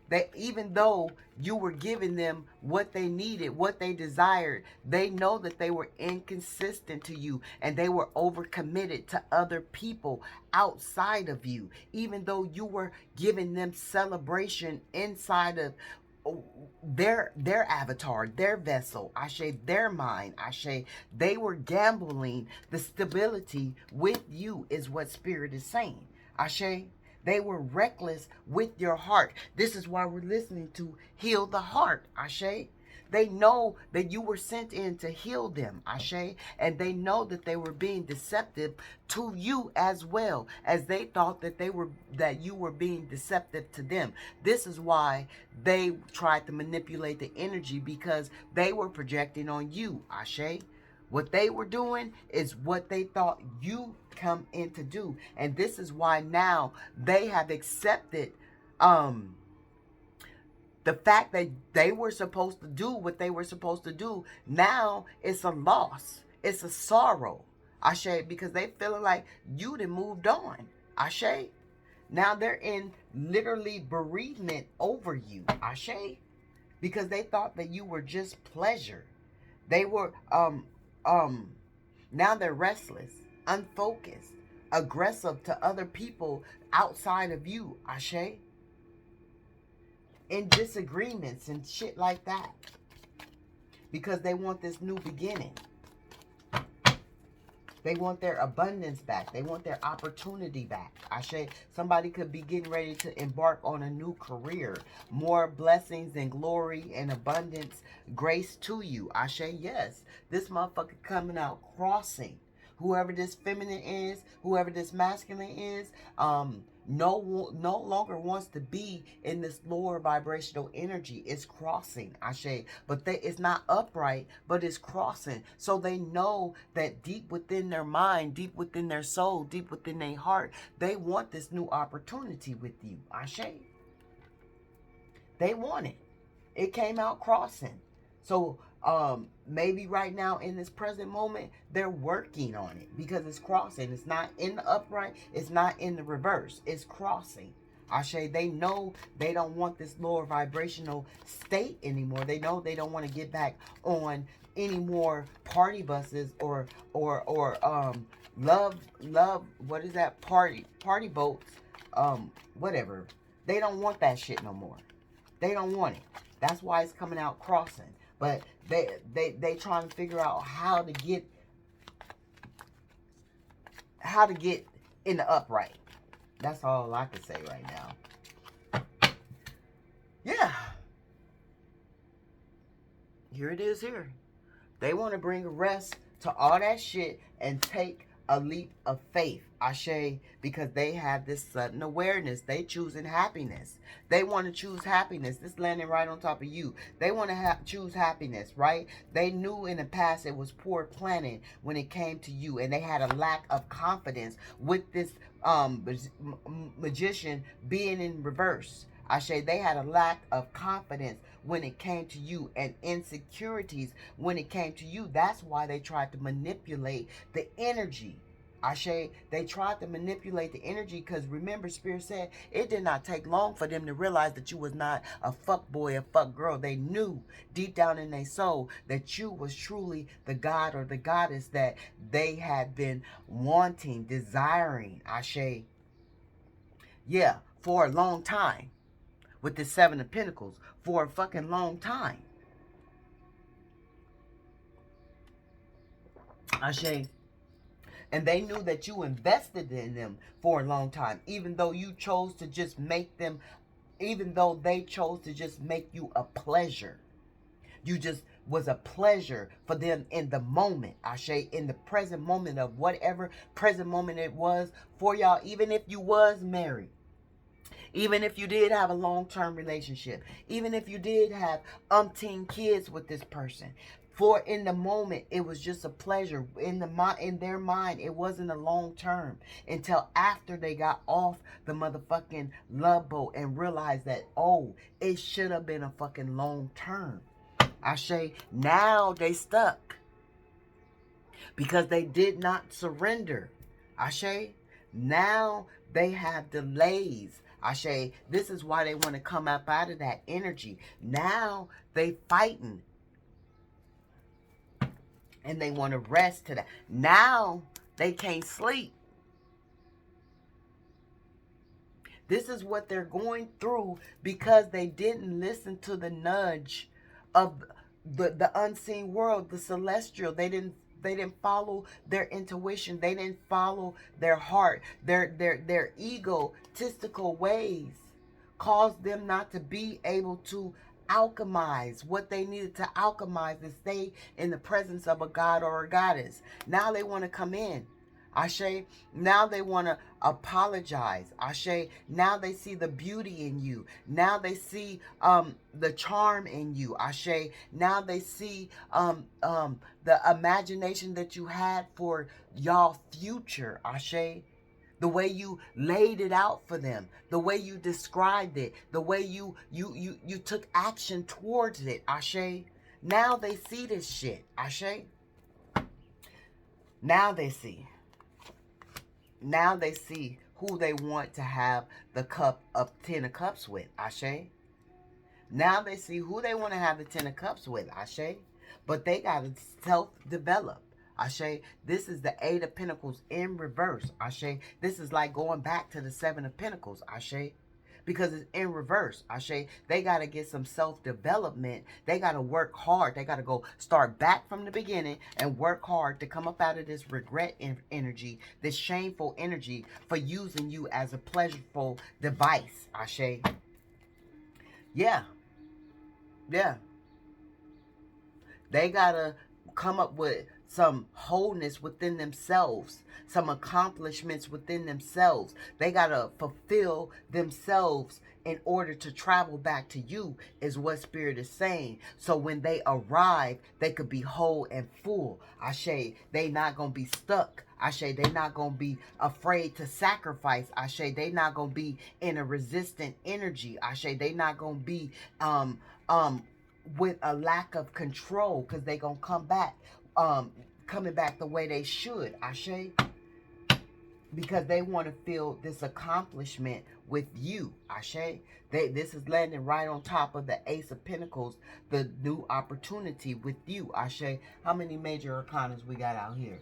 They, even though you were giving them what they needed, what they desired, they know that they were inconsistent to you and they were overcommitted to other people outside of you. Even though you were giving them celebration inside of their avatar, their vessel, Ashe, their mind, Ashe, they were gambling the stability with you is what Spirit is saying. Ashe. They were reckless with your heart. This is why we're listening to Heal the Heart, Ashe. They know that you were sent in to heal them, Ashe. And they know that they were being deceptive to you as well, as they thought that you were being deceptive to them. This is why they tried to manipulate the energy, because they were projecting on you, Ashe. What they were doing is what they thought you come in to do. And this is why now they have accepted the fact that they were supposed to do what they were supposed to do. Now it's a loss. It's a sorrow. Ashe, because they feeling like you done moved on. Ashe. Now they're in literally bereavement over you. Ashe. Because they thought that you were just pleasure. They were now they're restless, unfocused, aggressive to other people outside of you, Ashe. In disagreements and shit like that. Because they want this new beginning. They want their abundance back. They want their opportunity back. Ashe, somebody could be getting ready to embark on a new career. More blessings and glory and abundance, grace to you. Ashe, yes. This motherfucker coming out crossing. Whoever this feminine is, whoever this masculine is, no longer wants to be in this lower vibrational energy. It's crossing, Ashe. But it's not upright, but it's crossing. So they know that deep within their mind, deep within their soul, deep within their heart, they want this new opportunity with you, Ashe. They want it. It came out crossing. So maybe right now in this present moment, they're working on it because it's crossing. It's not in the upright. It's not in the reverse. It's crossing. Ashe, they know they don't want this lower vibrational state anymore. They know they don't want to get back on any more party buses or love, what is that, party boats, whatever. They don't want that shit no more. They don't want it. That's why it's coming out crossing. But they trying to figure out how to get in the upright. That's all I can say right now. Yeah. Here it is here. They want to bring a rest to all that shit and take a leap of faith, Ashe, because they have this sudden awareness. They choosing happiness. They want to choose happiness. This landing right on top of you. They want to choose happiness, right? They knew in the past it was poor planning when it came to you, and they had a lack of confidence with this magician being in reverse. Ashe, they had a lack of confidence when it came to you and insecurities when it came to you. That's why they tried to manipulate the energy. Ashe, they tried to manipulate the energy because remember, Spirit said it did not take long for them to realize that you was not a fuck boy, a fuck girl. They knew deep down in their soul that you was truly the god or the goddess that they had been wanting, desiring. Ashe, yeah, for a long time. With the Seven of Pentacles, for a fucking long time. Ashe. And they knew that you invested in them for a long time, even though you chose to just make them, even though they chose to just make you a pleasure. You just was a pleasure for them in the moment, Ashe, in the present moment of whatever present moment it was for y'all, even if you was married. Even if you did have a long-term relationship, even if you did have umpteen kids with this person, for in the moment it was just a pleasure. In their mind, it wasn't a long term until after they got off the motherfucking love boat and realized that, oh, it should have been a fucking long term. Ashe, now they stuck because they did not surrender. Ashe, now they have delays. Ashe, this is why they want to come up out of that energy. Now they fighting. And they want to rest to that. Now they can't sleep. This is what they're going through because they didn't listen to the nudge of the unseen world, the celestial. They didn't follow their intuition. They didn't follow their heart. Their egotistical ways caused them not to be able to alchemize what they needed to alchemize to stay in the presence of a god or a goddess. Now they want to come in. Ashe, now they want to apologize. Ashe, now they see the beauty in you. Now they see the charm in you. Ashe, now they see the imagination that you had for y'all future. Ashe, the way you laid it out for them, the way you described it, the way you took action towards it. Ashe, now they see this shit. Ashe, now they see. Now they see who they want to have the cup of 10 of cups with. Ashe. Now they see who they want to have the 10 of cups with. Ashe. But they got to self-develop. Ashe. This is the 8 of Pentacles in reverse. Ashe. This is like going back to the 7 of Pentacles. Ashe. Because it's in reverse. Ashe. They got to get some self-development. They got to work hard. They got to go start back from the beginning and work hard to come up out of this regret energy, this shameful energy for using you as a pleasureful device. Ashe. Yeah. Yeah. They got to come up with some wholeness within themselves, some accomplishments within themselves. They got to fulfill themselves in order to travel back to you, is what Spirit is saying. So when they arrive, they could be whole and full. Ashe, they not going to be stuck. Ashe, they not going to be afraid to sacrifice. Ashe, they not going to be in a resistant energy. Ashe, they not going to be with a lack of control, because they going to come back coming back the way they should. Ashe, because they want to feel this accomplishment with you. Ashe, this is landing right on top of the Ace of Pentacles, the new opportunity with you. Ashe, how many major arcanas we got out here?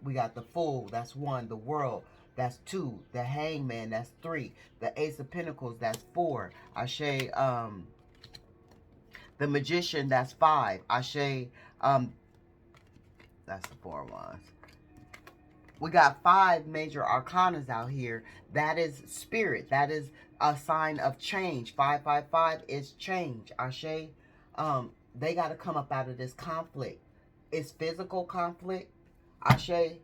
We got the Fool, that's 1. The World, that's 2. The Hangman, that's 3. The Ace of Pentacles, that's 4. Ashe, the Magician, that's 5. Ashe, that's the 4 ones. We got 5 major arcanas out here. That is spirit. That is a sign of change. 555 is change. Ashe, they got to come up out of this conflict. It's physical conflict. Ashe,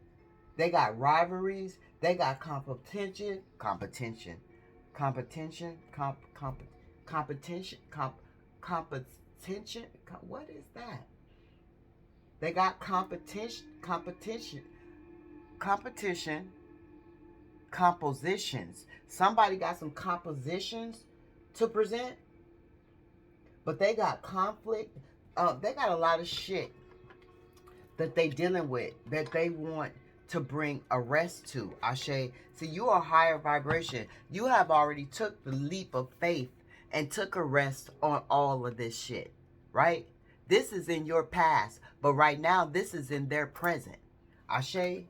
they got rivalries. They got competition. What is that? They got competition, compositions. Somebody got some compositions to present, but they got conflict. They got a lot of shit that they dealing with, that they want to bring a rest to. Ashe. See, you are higher vibration. You have already took the leap of faith and took a rest on all of this shit, right? This is in your past, but right now this is in their present. Ashe.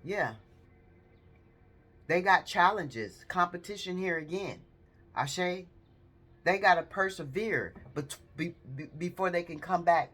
Yeah. They got challenges, competition here again. Ashe. They got to persevere before they can come back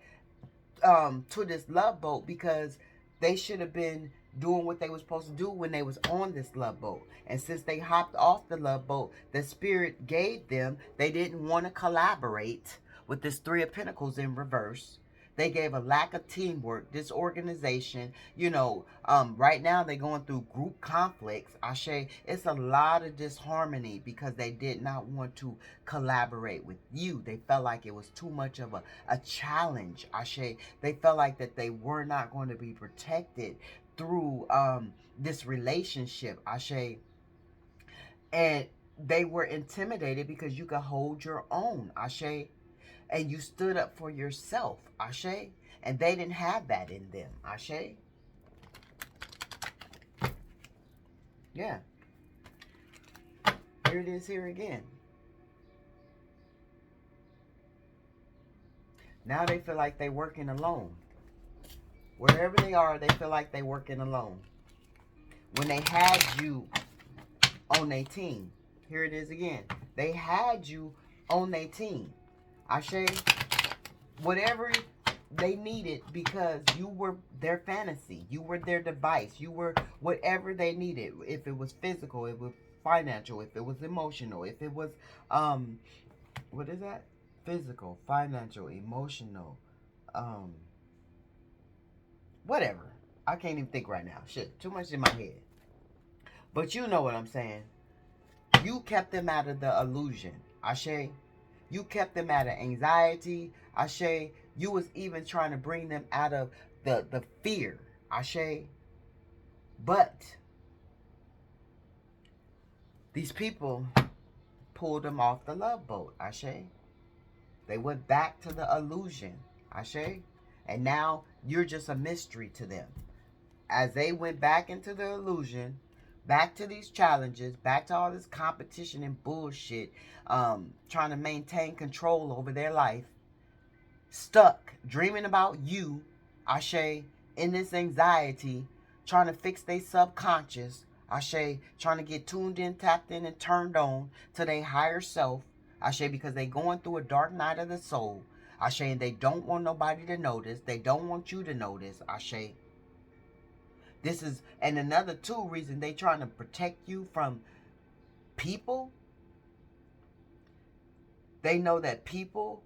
to this love boat, because they should have been doing what they were supposed to do when they was on this love boat. And since they hopped off the love boat, the spirit gave them, they didn't want to collaborate with this Three of Pentacles in reverse. They gave a lack of teamwork, disorganization. Right now they're going through group conflicts. Ashe, it's a lot of disharmony because they did not want to collaborate with you. They felt like it was too much of a challenge. Ashe, they felt like that they were not going to be protected through this relationship. Ashe, and they were intimidated because you could hold your own. Ashe. And you stood up for yourself, Ashe. And they didn't have that in them, Ashe. Yeah. Here it is here again. Now they feel like they're working alone. Wherever they are, they feel like they're working alone. When they had you on their team. Here it is again. They had you on their team. Ashe, whatever they needed, because you were their fantasy. You were their device. You were whatever they needed. If it was physical, it was financial, if it was emotional, if it was, what is that? Physical, financial, emotional, whatever. I can't even think right now. Shit, too much in my head. But you know what I'm saying. You kept them out of the illusion. Ashe. You kept them out of anxiety. Ashe. You was even trying to bring them out of the fear. Ashe. But these people pulled them off the love boat. Ashe. They went back to the illusion. Ashe. And now you're just a mystery to them. As they went back into the illusion, back to these challenges, back to all this competition and bullshit, trying to maintain control over their life, stuck, dreaming about you, Ashe, in this anxiety, trying to fix their subconscious, Ashe, trying to get tuned in, tapped in, and turned on to their higher self, Ashe, because they going through a dark night of the soul, Ashe, and they don't want nobody to notice, they don't want you to notice, Ashe. This is, and another two reason they trying to protect you from people. They know that people,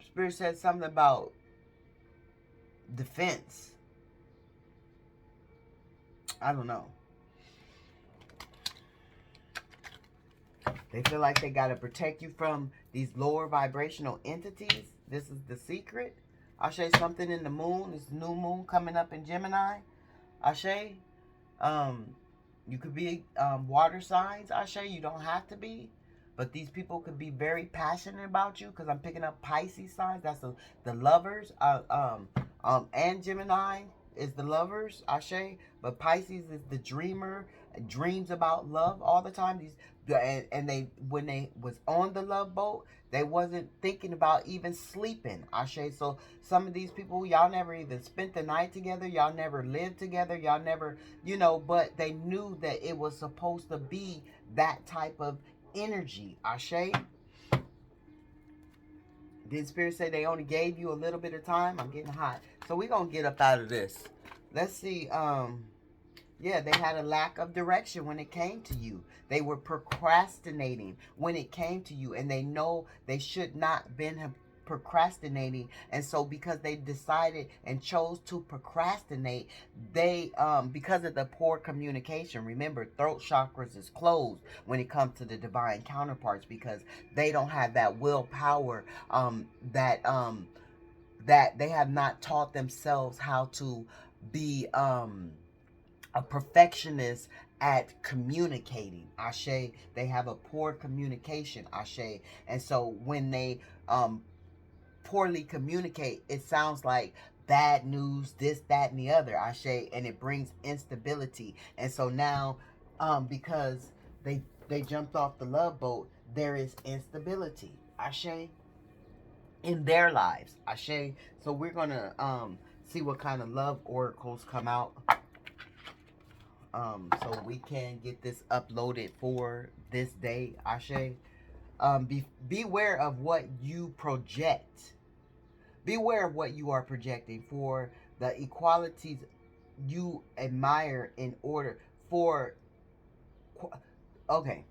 Spirit said something about defense. I don't know. They feel like they got to protect you from these lower vibrational entities. This is the secret. Ashe, something in the moon. This new moon coming up in Gemini. Ashe, you could be water signs. Ashe, you don't have to be. But these people could be very passionate about you, because I'm picking up Pisces signs. That's the lovers. And Gemini is the lovers. Ashe. But Pisces is the dreamer. Dreams about love all the time. And they, when they was on the love boat, they wasn't thinking about even sleeping. Ashe. So some of these people, y'all never even spent the night together. Y'all never lived together. Y'all never, but they knew that it was supposed to be that type of energy. Ashe. Did Spirit say they only gave you a little bit of time? I'm getting hot. So we're going to get up out of this. Let's see. Yeah, they had a lack of direction when it came to you. They were procrastinating when it came to you. And they know they should not been procrastinating. And so because they decided and chose to procrastinate, they, because of the poor communication, remember, throat chakras is closed when it comes to the divine counterparts, because they don't have that willpower, that they have not taught themselves how to be, a perfectionist at communicating. Ashe. They have a poor communication. Ashe. And so when they poorly communicate, it sounds like bad news, this, that, and the other, Ashe, and it brings instability. And so now, because they jumped off the love boat, there is instability, Ashe, in their lives, Ashe. So we're gonna see what kind of love oracles come out, so we can get this uploaded for this day, Ashe. Beware of what you project. Beware of what you are projecting for the equalities you admire in order for. Okay.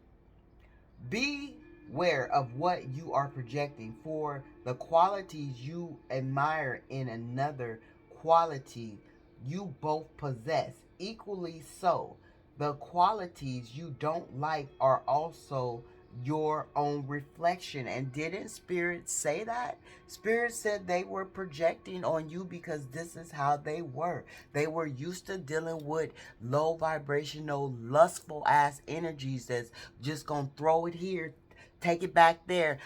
Beware of what you are projecting for the qualities you admire in another quality you both possess. Equally so, the qualities you don't like are also your own reflection. And didn't Spirit say that? Spirit said they were projecting on you because this is how they were. They were used to dealing with low vibrational, lustful ass energies that's just gonna throw it here, take it back there,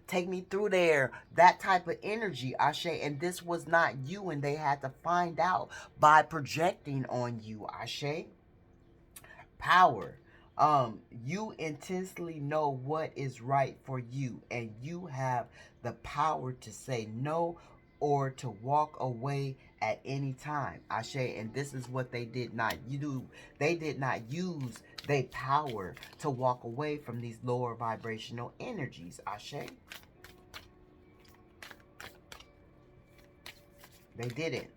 take me through there, that type of energy, Ashe. And this was not you, and they had to find out by projecting on you, Ashe. Power. You intensely know what is right for you, and you have the power to say no or to walk away at any time, Ashe. And this is what they did not do. They did not use their power to walk away from these lower vibrational energies, Ashe. They didn't.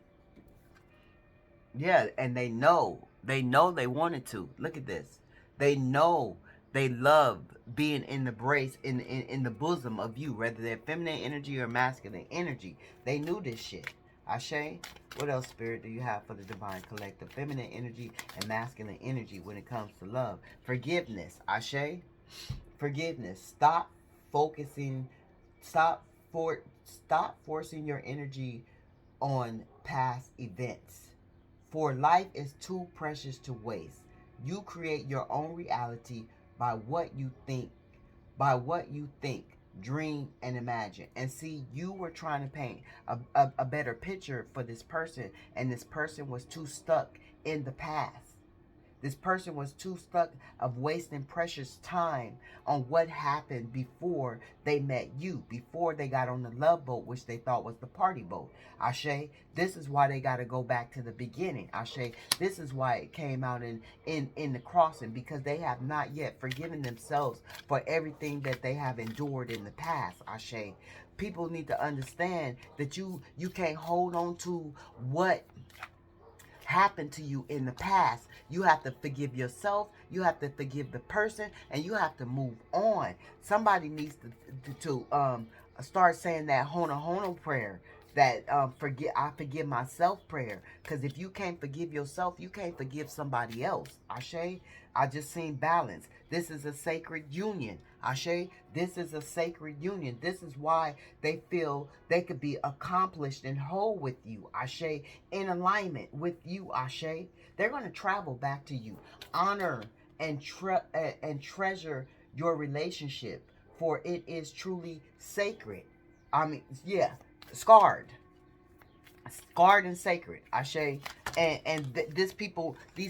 Yeah, and they know they wanted to. Look at this. They know they love being in the brace, in the bosom of you, whether they're feminine energy or masculine energy. They knew this shit. Ashe, what else, Spirit, do you have for the divine collective? Feminine energy and masculine energy when it comes to love. Forgiveness, Ashe. Forgiveness. Focusing, stop stop forcing your energy on past events. For life is too precious to waste. You create your own reality by what you think, dream, and imagine. And see, you were trying to paint a better picture for this person, and this person was too stuck in the past. This person was too stuck of wasting precious time on what happened before they met you, before they got on the love boat, which they thought was the party boat. Ashe, this is why they got to go back to the beginning. Ashe, this is why it came out in the crossing, because they have not yet forgiven themselves for everything that they have endured in the past. Ashe, people need to understand that you can't hold on to what happened to you in the past. You have to forgive yourself, you have to forgive the person, and you have to move on. Somebody needs to start saying that Hona Hona prayer, that I forgive myself prayer. Because if you can't forgive yourself, you can't forgive somebody else. Ashe, I just seen balance. This is a sacred union. Ashe, this is a sacred union. This is why they feel they could be accomplished and whole with you. Ashe, in alignment with you. Ashe, they're going to travel back to you. Honor and treasure your relationship, for it is truly sacred. I mean, yeah, scarred and sacred, Ashe. These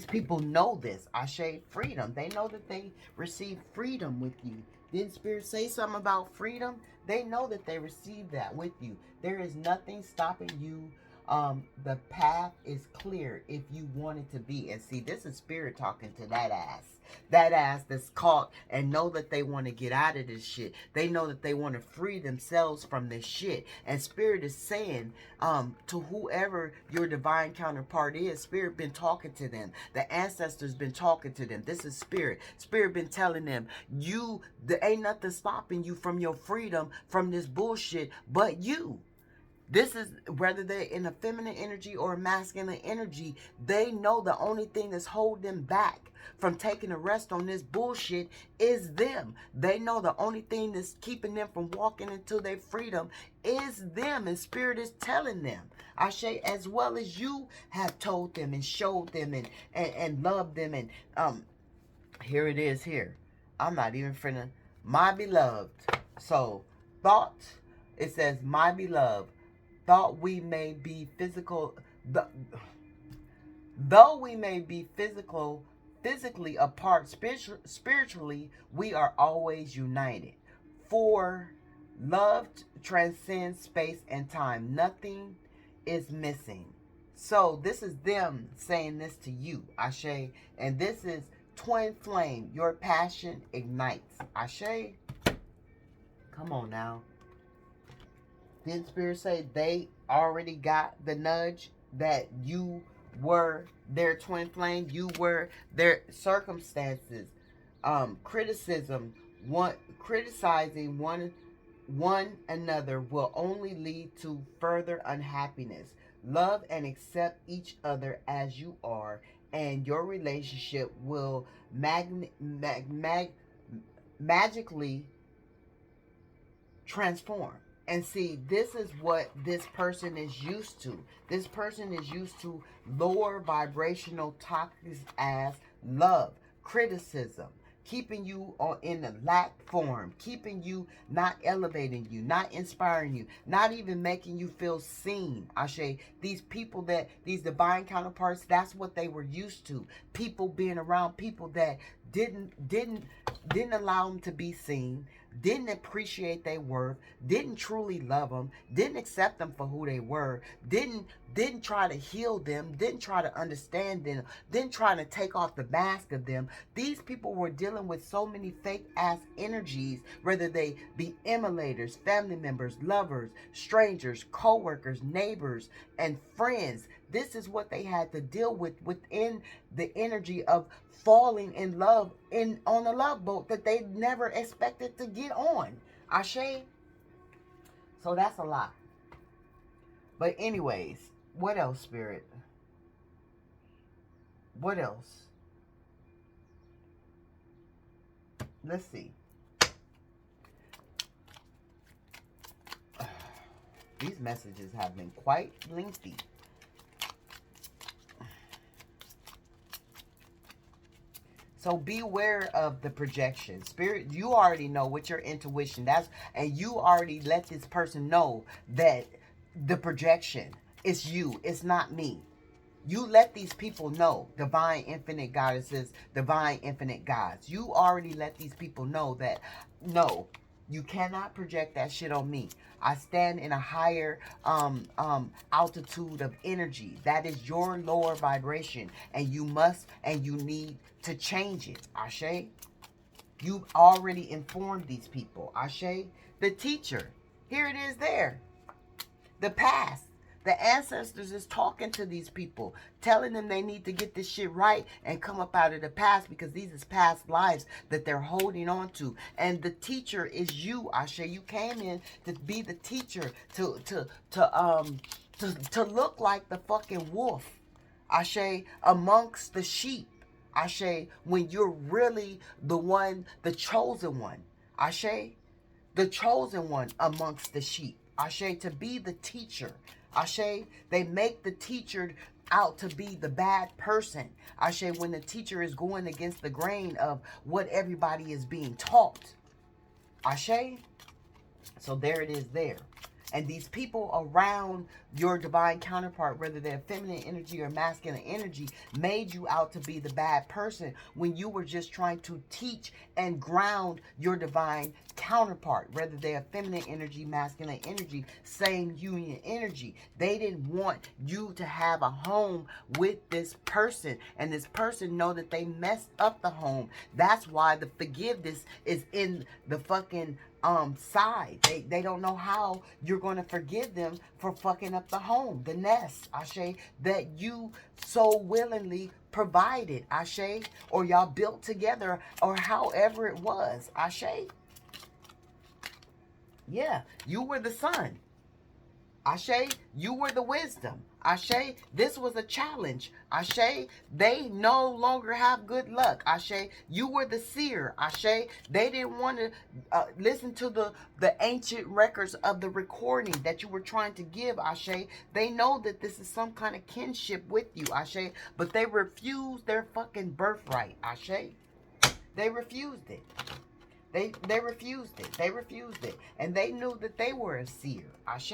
people know this, Ashe. Freedom, they know that they receive freedom with you. Didn't Spirit say something about freedom? They know that they receive that with you. There is nothing stopping you. The path is clear if you want it to be. And see, this is Spirit talking to that ass. That ass that's caught and know that they want to get out of this shit. They know that they want to free themselves from this shit. And Spirit is saying, to whoever your divine counterpart is, Spirit been talking to them. The ancestors been talking to them. This is Spirit. Spirit been telling them, there ain't nothing stopping you from your freedom from this bullshit but you. This is, whether they're in a feminine energy or a masculine energy, they know the only thing that's holding them back from taking a rest on this bullshit is them. They know the only thing that's keeping them from walking into their freedom is them. And Spirit is telling them, Ashe, as well as you have told them and showed them and loved them. And here it is here. I'm not even finna, my beloved. So, thought It says, my beloved, thought we may be physical, though we may be physically apart, spiritually, we are always united. For love transcends space and time. Nothing is missing. So this is them saying this to you, Ashe. And this is twin flame. Your passion ignites. Ashe. Come on now. Didn't Spirit say they already got the nudge that you were their twin flame? You were their circumstances. Criticism, criticizing one another will only lead to further unhappiness. Love and accept each other as you are, and your relationship will magically transform. And see, this is what this person is used to. This person is used to lower vibrational topics as love, criticism, keeping you in the lack form, keeping you not elevating you, not inspiring you, not even making you feel seen. Ashe, these people these divine counterparts, that's what they were used to. People being around people that didn't allow them to be seen, didn't appreciate their worth, didn't truly love them, didn't accept them for who they were, didn't try to heal them, didn't try to understand them, didn't try to take off the mask of them. These people were dealing with so many fake ass energies, whether they be emulators, family members, lovers, strangers, co-workers, neighbors, and friends. This is what they had to deal with within the energy of falling in love on a love boat that they never expected to get on. Ashe. So that's a lot. But anyways, what else, Spirit? What else? Let's see. These messages have been quite lengthy. So beware of the projection. Spirit, you already know what your intuition, and you already let this person know that the projection, it's you, it's not me. You let these people know, divine infinite goddesses, divine infinite gods. You already let these people know that, no, you cannot project that shit on me. I stand in a higher altitude of energy. That is your lower vibration. And you need to change it. Ashe. You've already informed these people. Ashe. The teacher. Here it is there. The past. The ancestors is talking to these people, telling them they need to get this shit right and come up out of the past, because these is past lives that they're holding on to. And the teacher is you, Ashe. You came in to be the teacher, to look like the fucking wolf, Ashe, amongst the sheep. Ashe, when you're really the chosen one. Ashe, the chosen one amongst the sheep. Ashe, to be the teacher. Ashe, they make the teacher out to be the bad person. Ashe, when the teacher is going against the grain of what everybody is being taught. Ashe. So there it is there. And these people around your divine counterpart, whether they're feminine energy or masculine energy, made you out to be the bad person when you were just trying to teach and ground your divine counterpart, whether they're feminine energy, masculine energy, same union energy. They didn't want you to have a home with this person, and this person know that they messed up the home. That's why the forgiveness is in the fucking side. They don't know how you're going to forgive them for fucking up the home, the nest, Ashe, that you so willingly provided, Ashe, or y'all built together, or however it was, Ashe. Yeah, you were the son. Ashe, you were the wisdom. Ashe, this was a challenge. Ashe, they no longer have good luck. Ashe, you were the seer. Ashe, they didn't want to listen to the ancient records of the recording that you were trying to give. Ashe, they know that this is some kind of kinship with you. Ashe, but they refused their fucking birthright. Ashe, they refused it. They refused it. They refused it. And they knew that they were a seer. Ashe.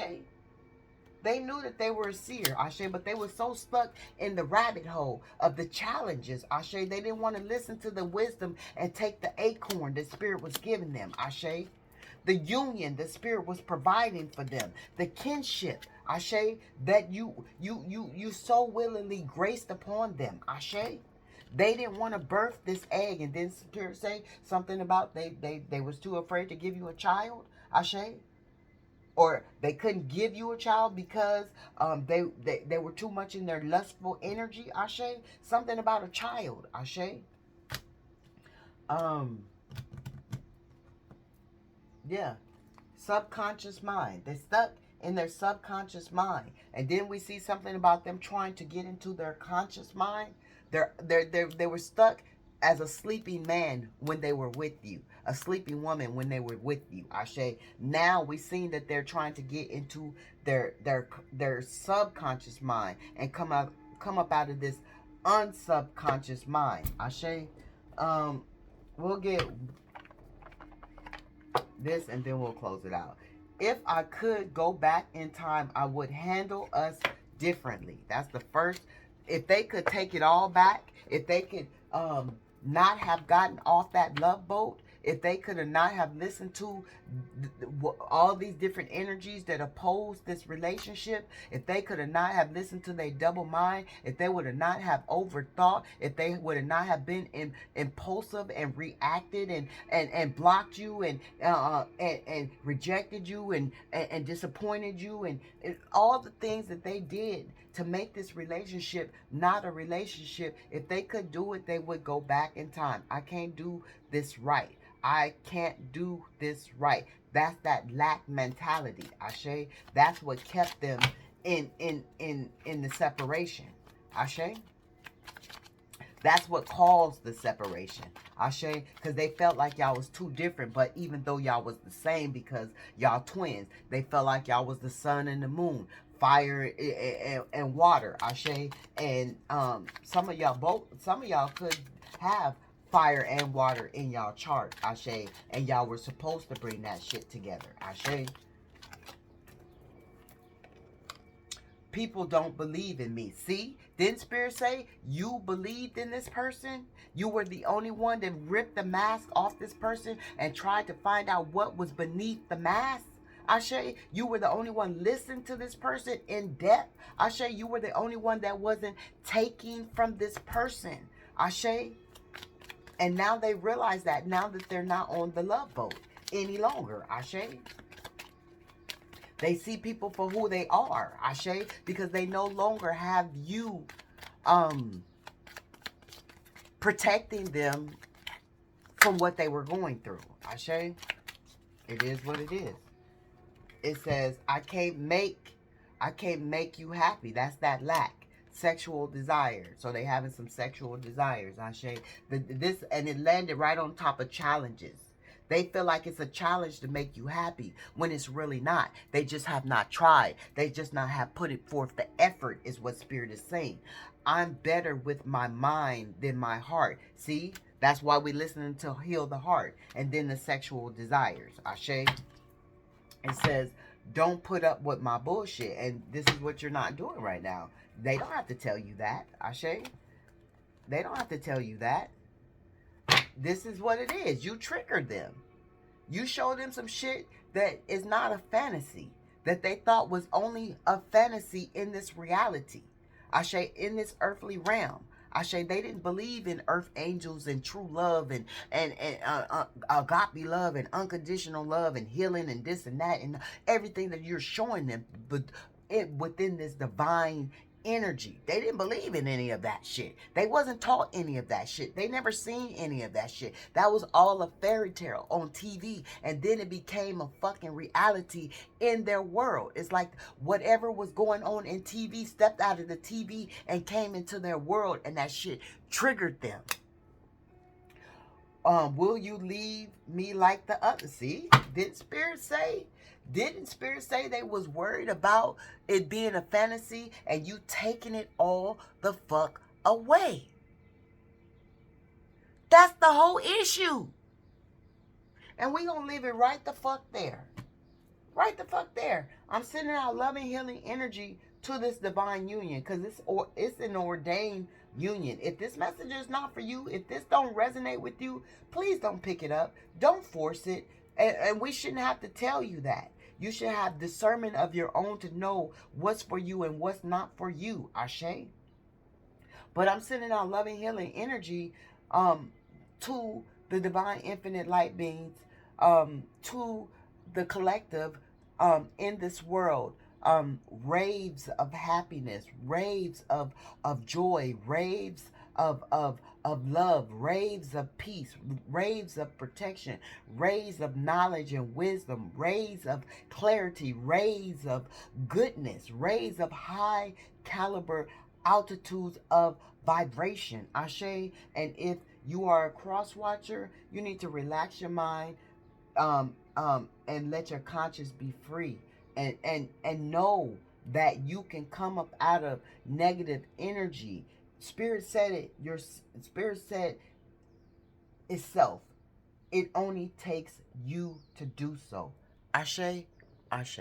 They knew that they were a seer, Ashe, but they were so stuck in the rabbit hole of the challenges, Ashe. They didn't want to listen to the wisdom and take the acorn that Spirit was giving them, Ashe. The union the Spirit was providing for them, the kinship, Ashe, that you so willingly graced upon them, Ashe. They didn't want to birth this egg, and then Spirit say something about they was too afraid to give you a child, Ashe. Or they couldn't give you a child because they were too much in their lustful energy, Ashe. Something about a child, Ashe. Yeah. Subconscious mind. They stuck in their subconscious mind. And then we see something about them trying to get into their conscious mind. They were stuck as a sleeping man when they were with you, a sleeping woman when they were with you, Ashe. Now we seen that they're trying to get into their subconscious mind and come up out of this unsubconscious mind, Ashe. We'll get this and then we'll close it out. If I could go back in time, I would handle us differently. That's the first. If they could take it all back, if they could not have gotten off that love boat, if they could have not have listened to all these different energies that oppose this relationship, if they could have not have listened to their double mind, if they would have not have overthought, if they would have not have been impulsive and reacted and blocked you and rejected you and disappointed you and all the things that they did to make this relationship not a relationship, if they could do it, they would go back in time. I can't do this right. I can't do this right. That's that lack mentality, Ashe. That's what kept them in the separation, Ashe. That's what caused the separation, Ashe, because they felt like y'all was too different. But even though y'all was the same because y'all twins, they felt like y'all was the sun and the moon, fire and water, Ashe. And some of y'all could have fire and water in y'all chart, Ashe, and y'all were supposed to bring that shit together, Ashe. People don't believe in me. See? Didn't Spirit say you believed in this person? You were the only one that ripped the mask off this person and tried to find out what was beneath the mask? Ashe, you were the only one listening to this person in depth. Ashe, you were the only one that wasn't taking from this person. Ashe. And now they realize that now that they're not on the love boat any longer, Ashe. They see people for who they are, Ashe, because they no longer have you protecting them from what they were going through, Ashe. It is what it is. It says, I can't make you happy. That's that lack. Sexual desire. So they having some sexual desires, Ashe. And it landed right on top of challenges. They feel like it's a challenge to make you happy when it's really not. They just have not tried. They just not have put it forth. The effort is what Spirit is saying. I'm better with my mind than my heart. See? That's why we listening to Heal the Heart. And then the sexual desires, Ashe. It says, don't put up with my bullshit. And this is what you're not doing right now. They don't have to tell you that, Ashe. They don't have to tell you that. This is what it is. You triggered them. You showed them some shit that is not a fantasy, that they thought was only a fantasy in this reality. Ashe, in this earthly realm. Ashe, they didn't believe in earth angels and true love and agape love and unconditional love and healing and this and that and everything that you're showing them, but within this divine energy. They didn't believe in any of that shit. They wasn't taught any of that shit. They never seen any of that shit. That was all a fairy tale on TV, and then it became a fucking reality in their world. It's like whatever was going on in TV stepped out of the TV and came into their world, and that shit triggered them. Will you leave me like the others? See, didn't Spirit say they was worried about it being a fantasy and you taking it all the fuck away? That's the whole issue. And we gonna leave it right the fuck there. Right the fuck there. I'm sending out loving, healing energy to this divine union because it's an ordained union. If this message is not for you, if this don't resonate with you, please don't pick it up. Don't force it. And we shouldn't have to tell you that. You should have discernment of your own to know what's for you and what's not for you. Ashe. But I'm sending out loving, healing energy to the divine infinite light beings, to the collective in this world. Raves of happiness, raves of joy, raves of love, raves of peace, raves of protection, rays of knowledge and wisdom, rays of clarity, rays of goodness, rays of high caliber altitudes of vibration. Ashe. And if you are a cross watcher, you need to relax your mind, and let your conscience be free, and know that you can come up out of negative energy. Spirit said it. Your spirit said itself. It only takes you to do so. Ashe, ashe.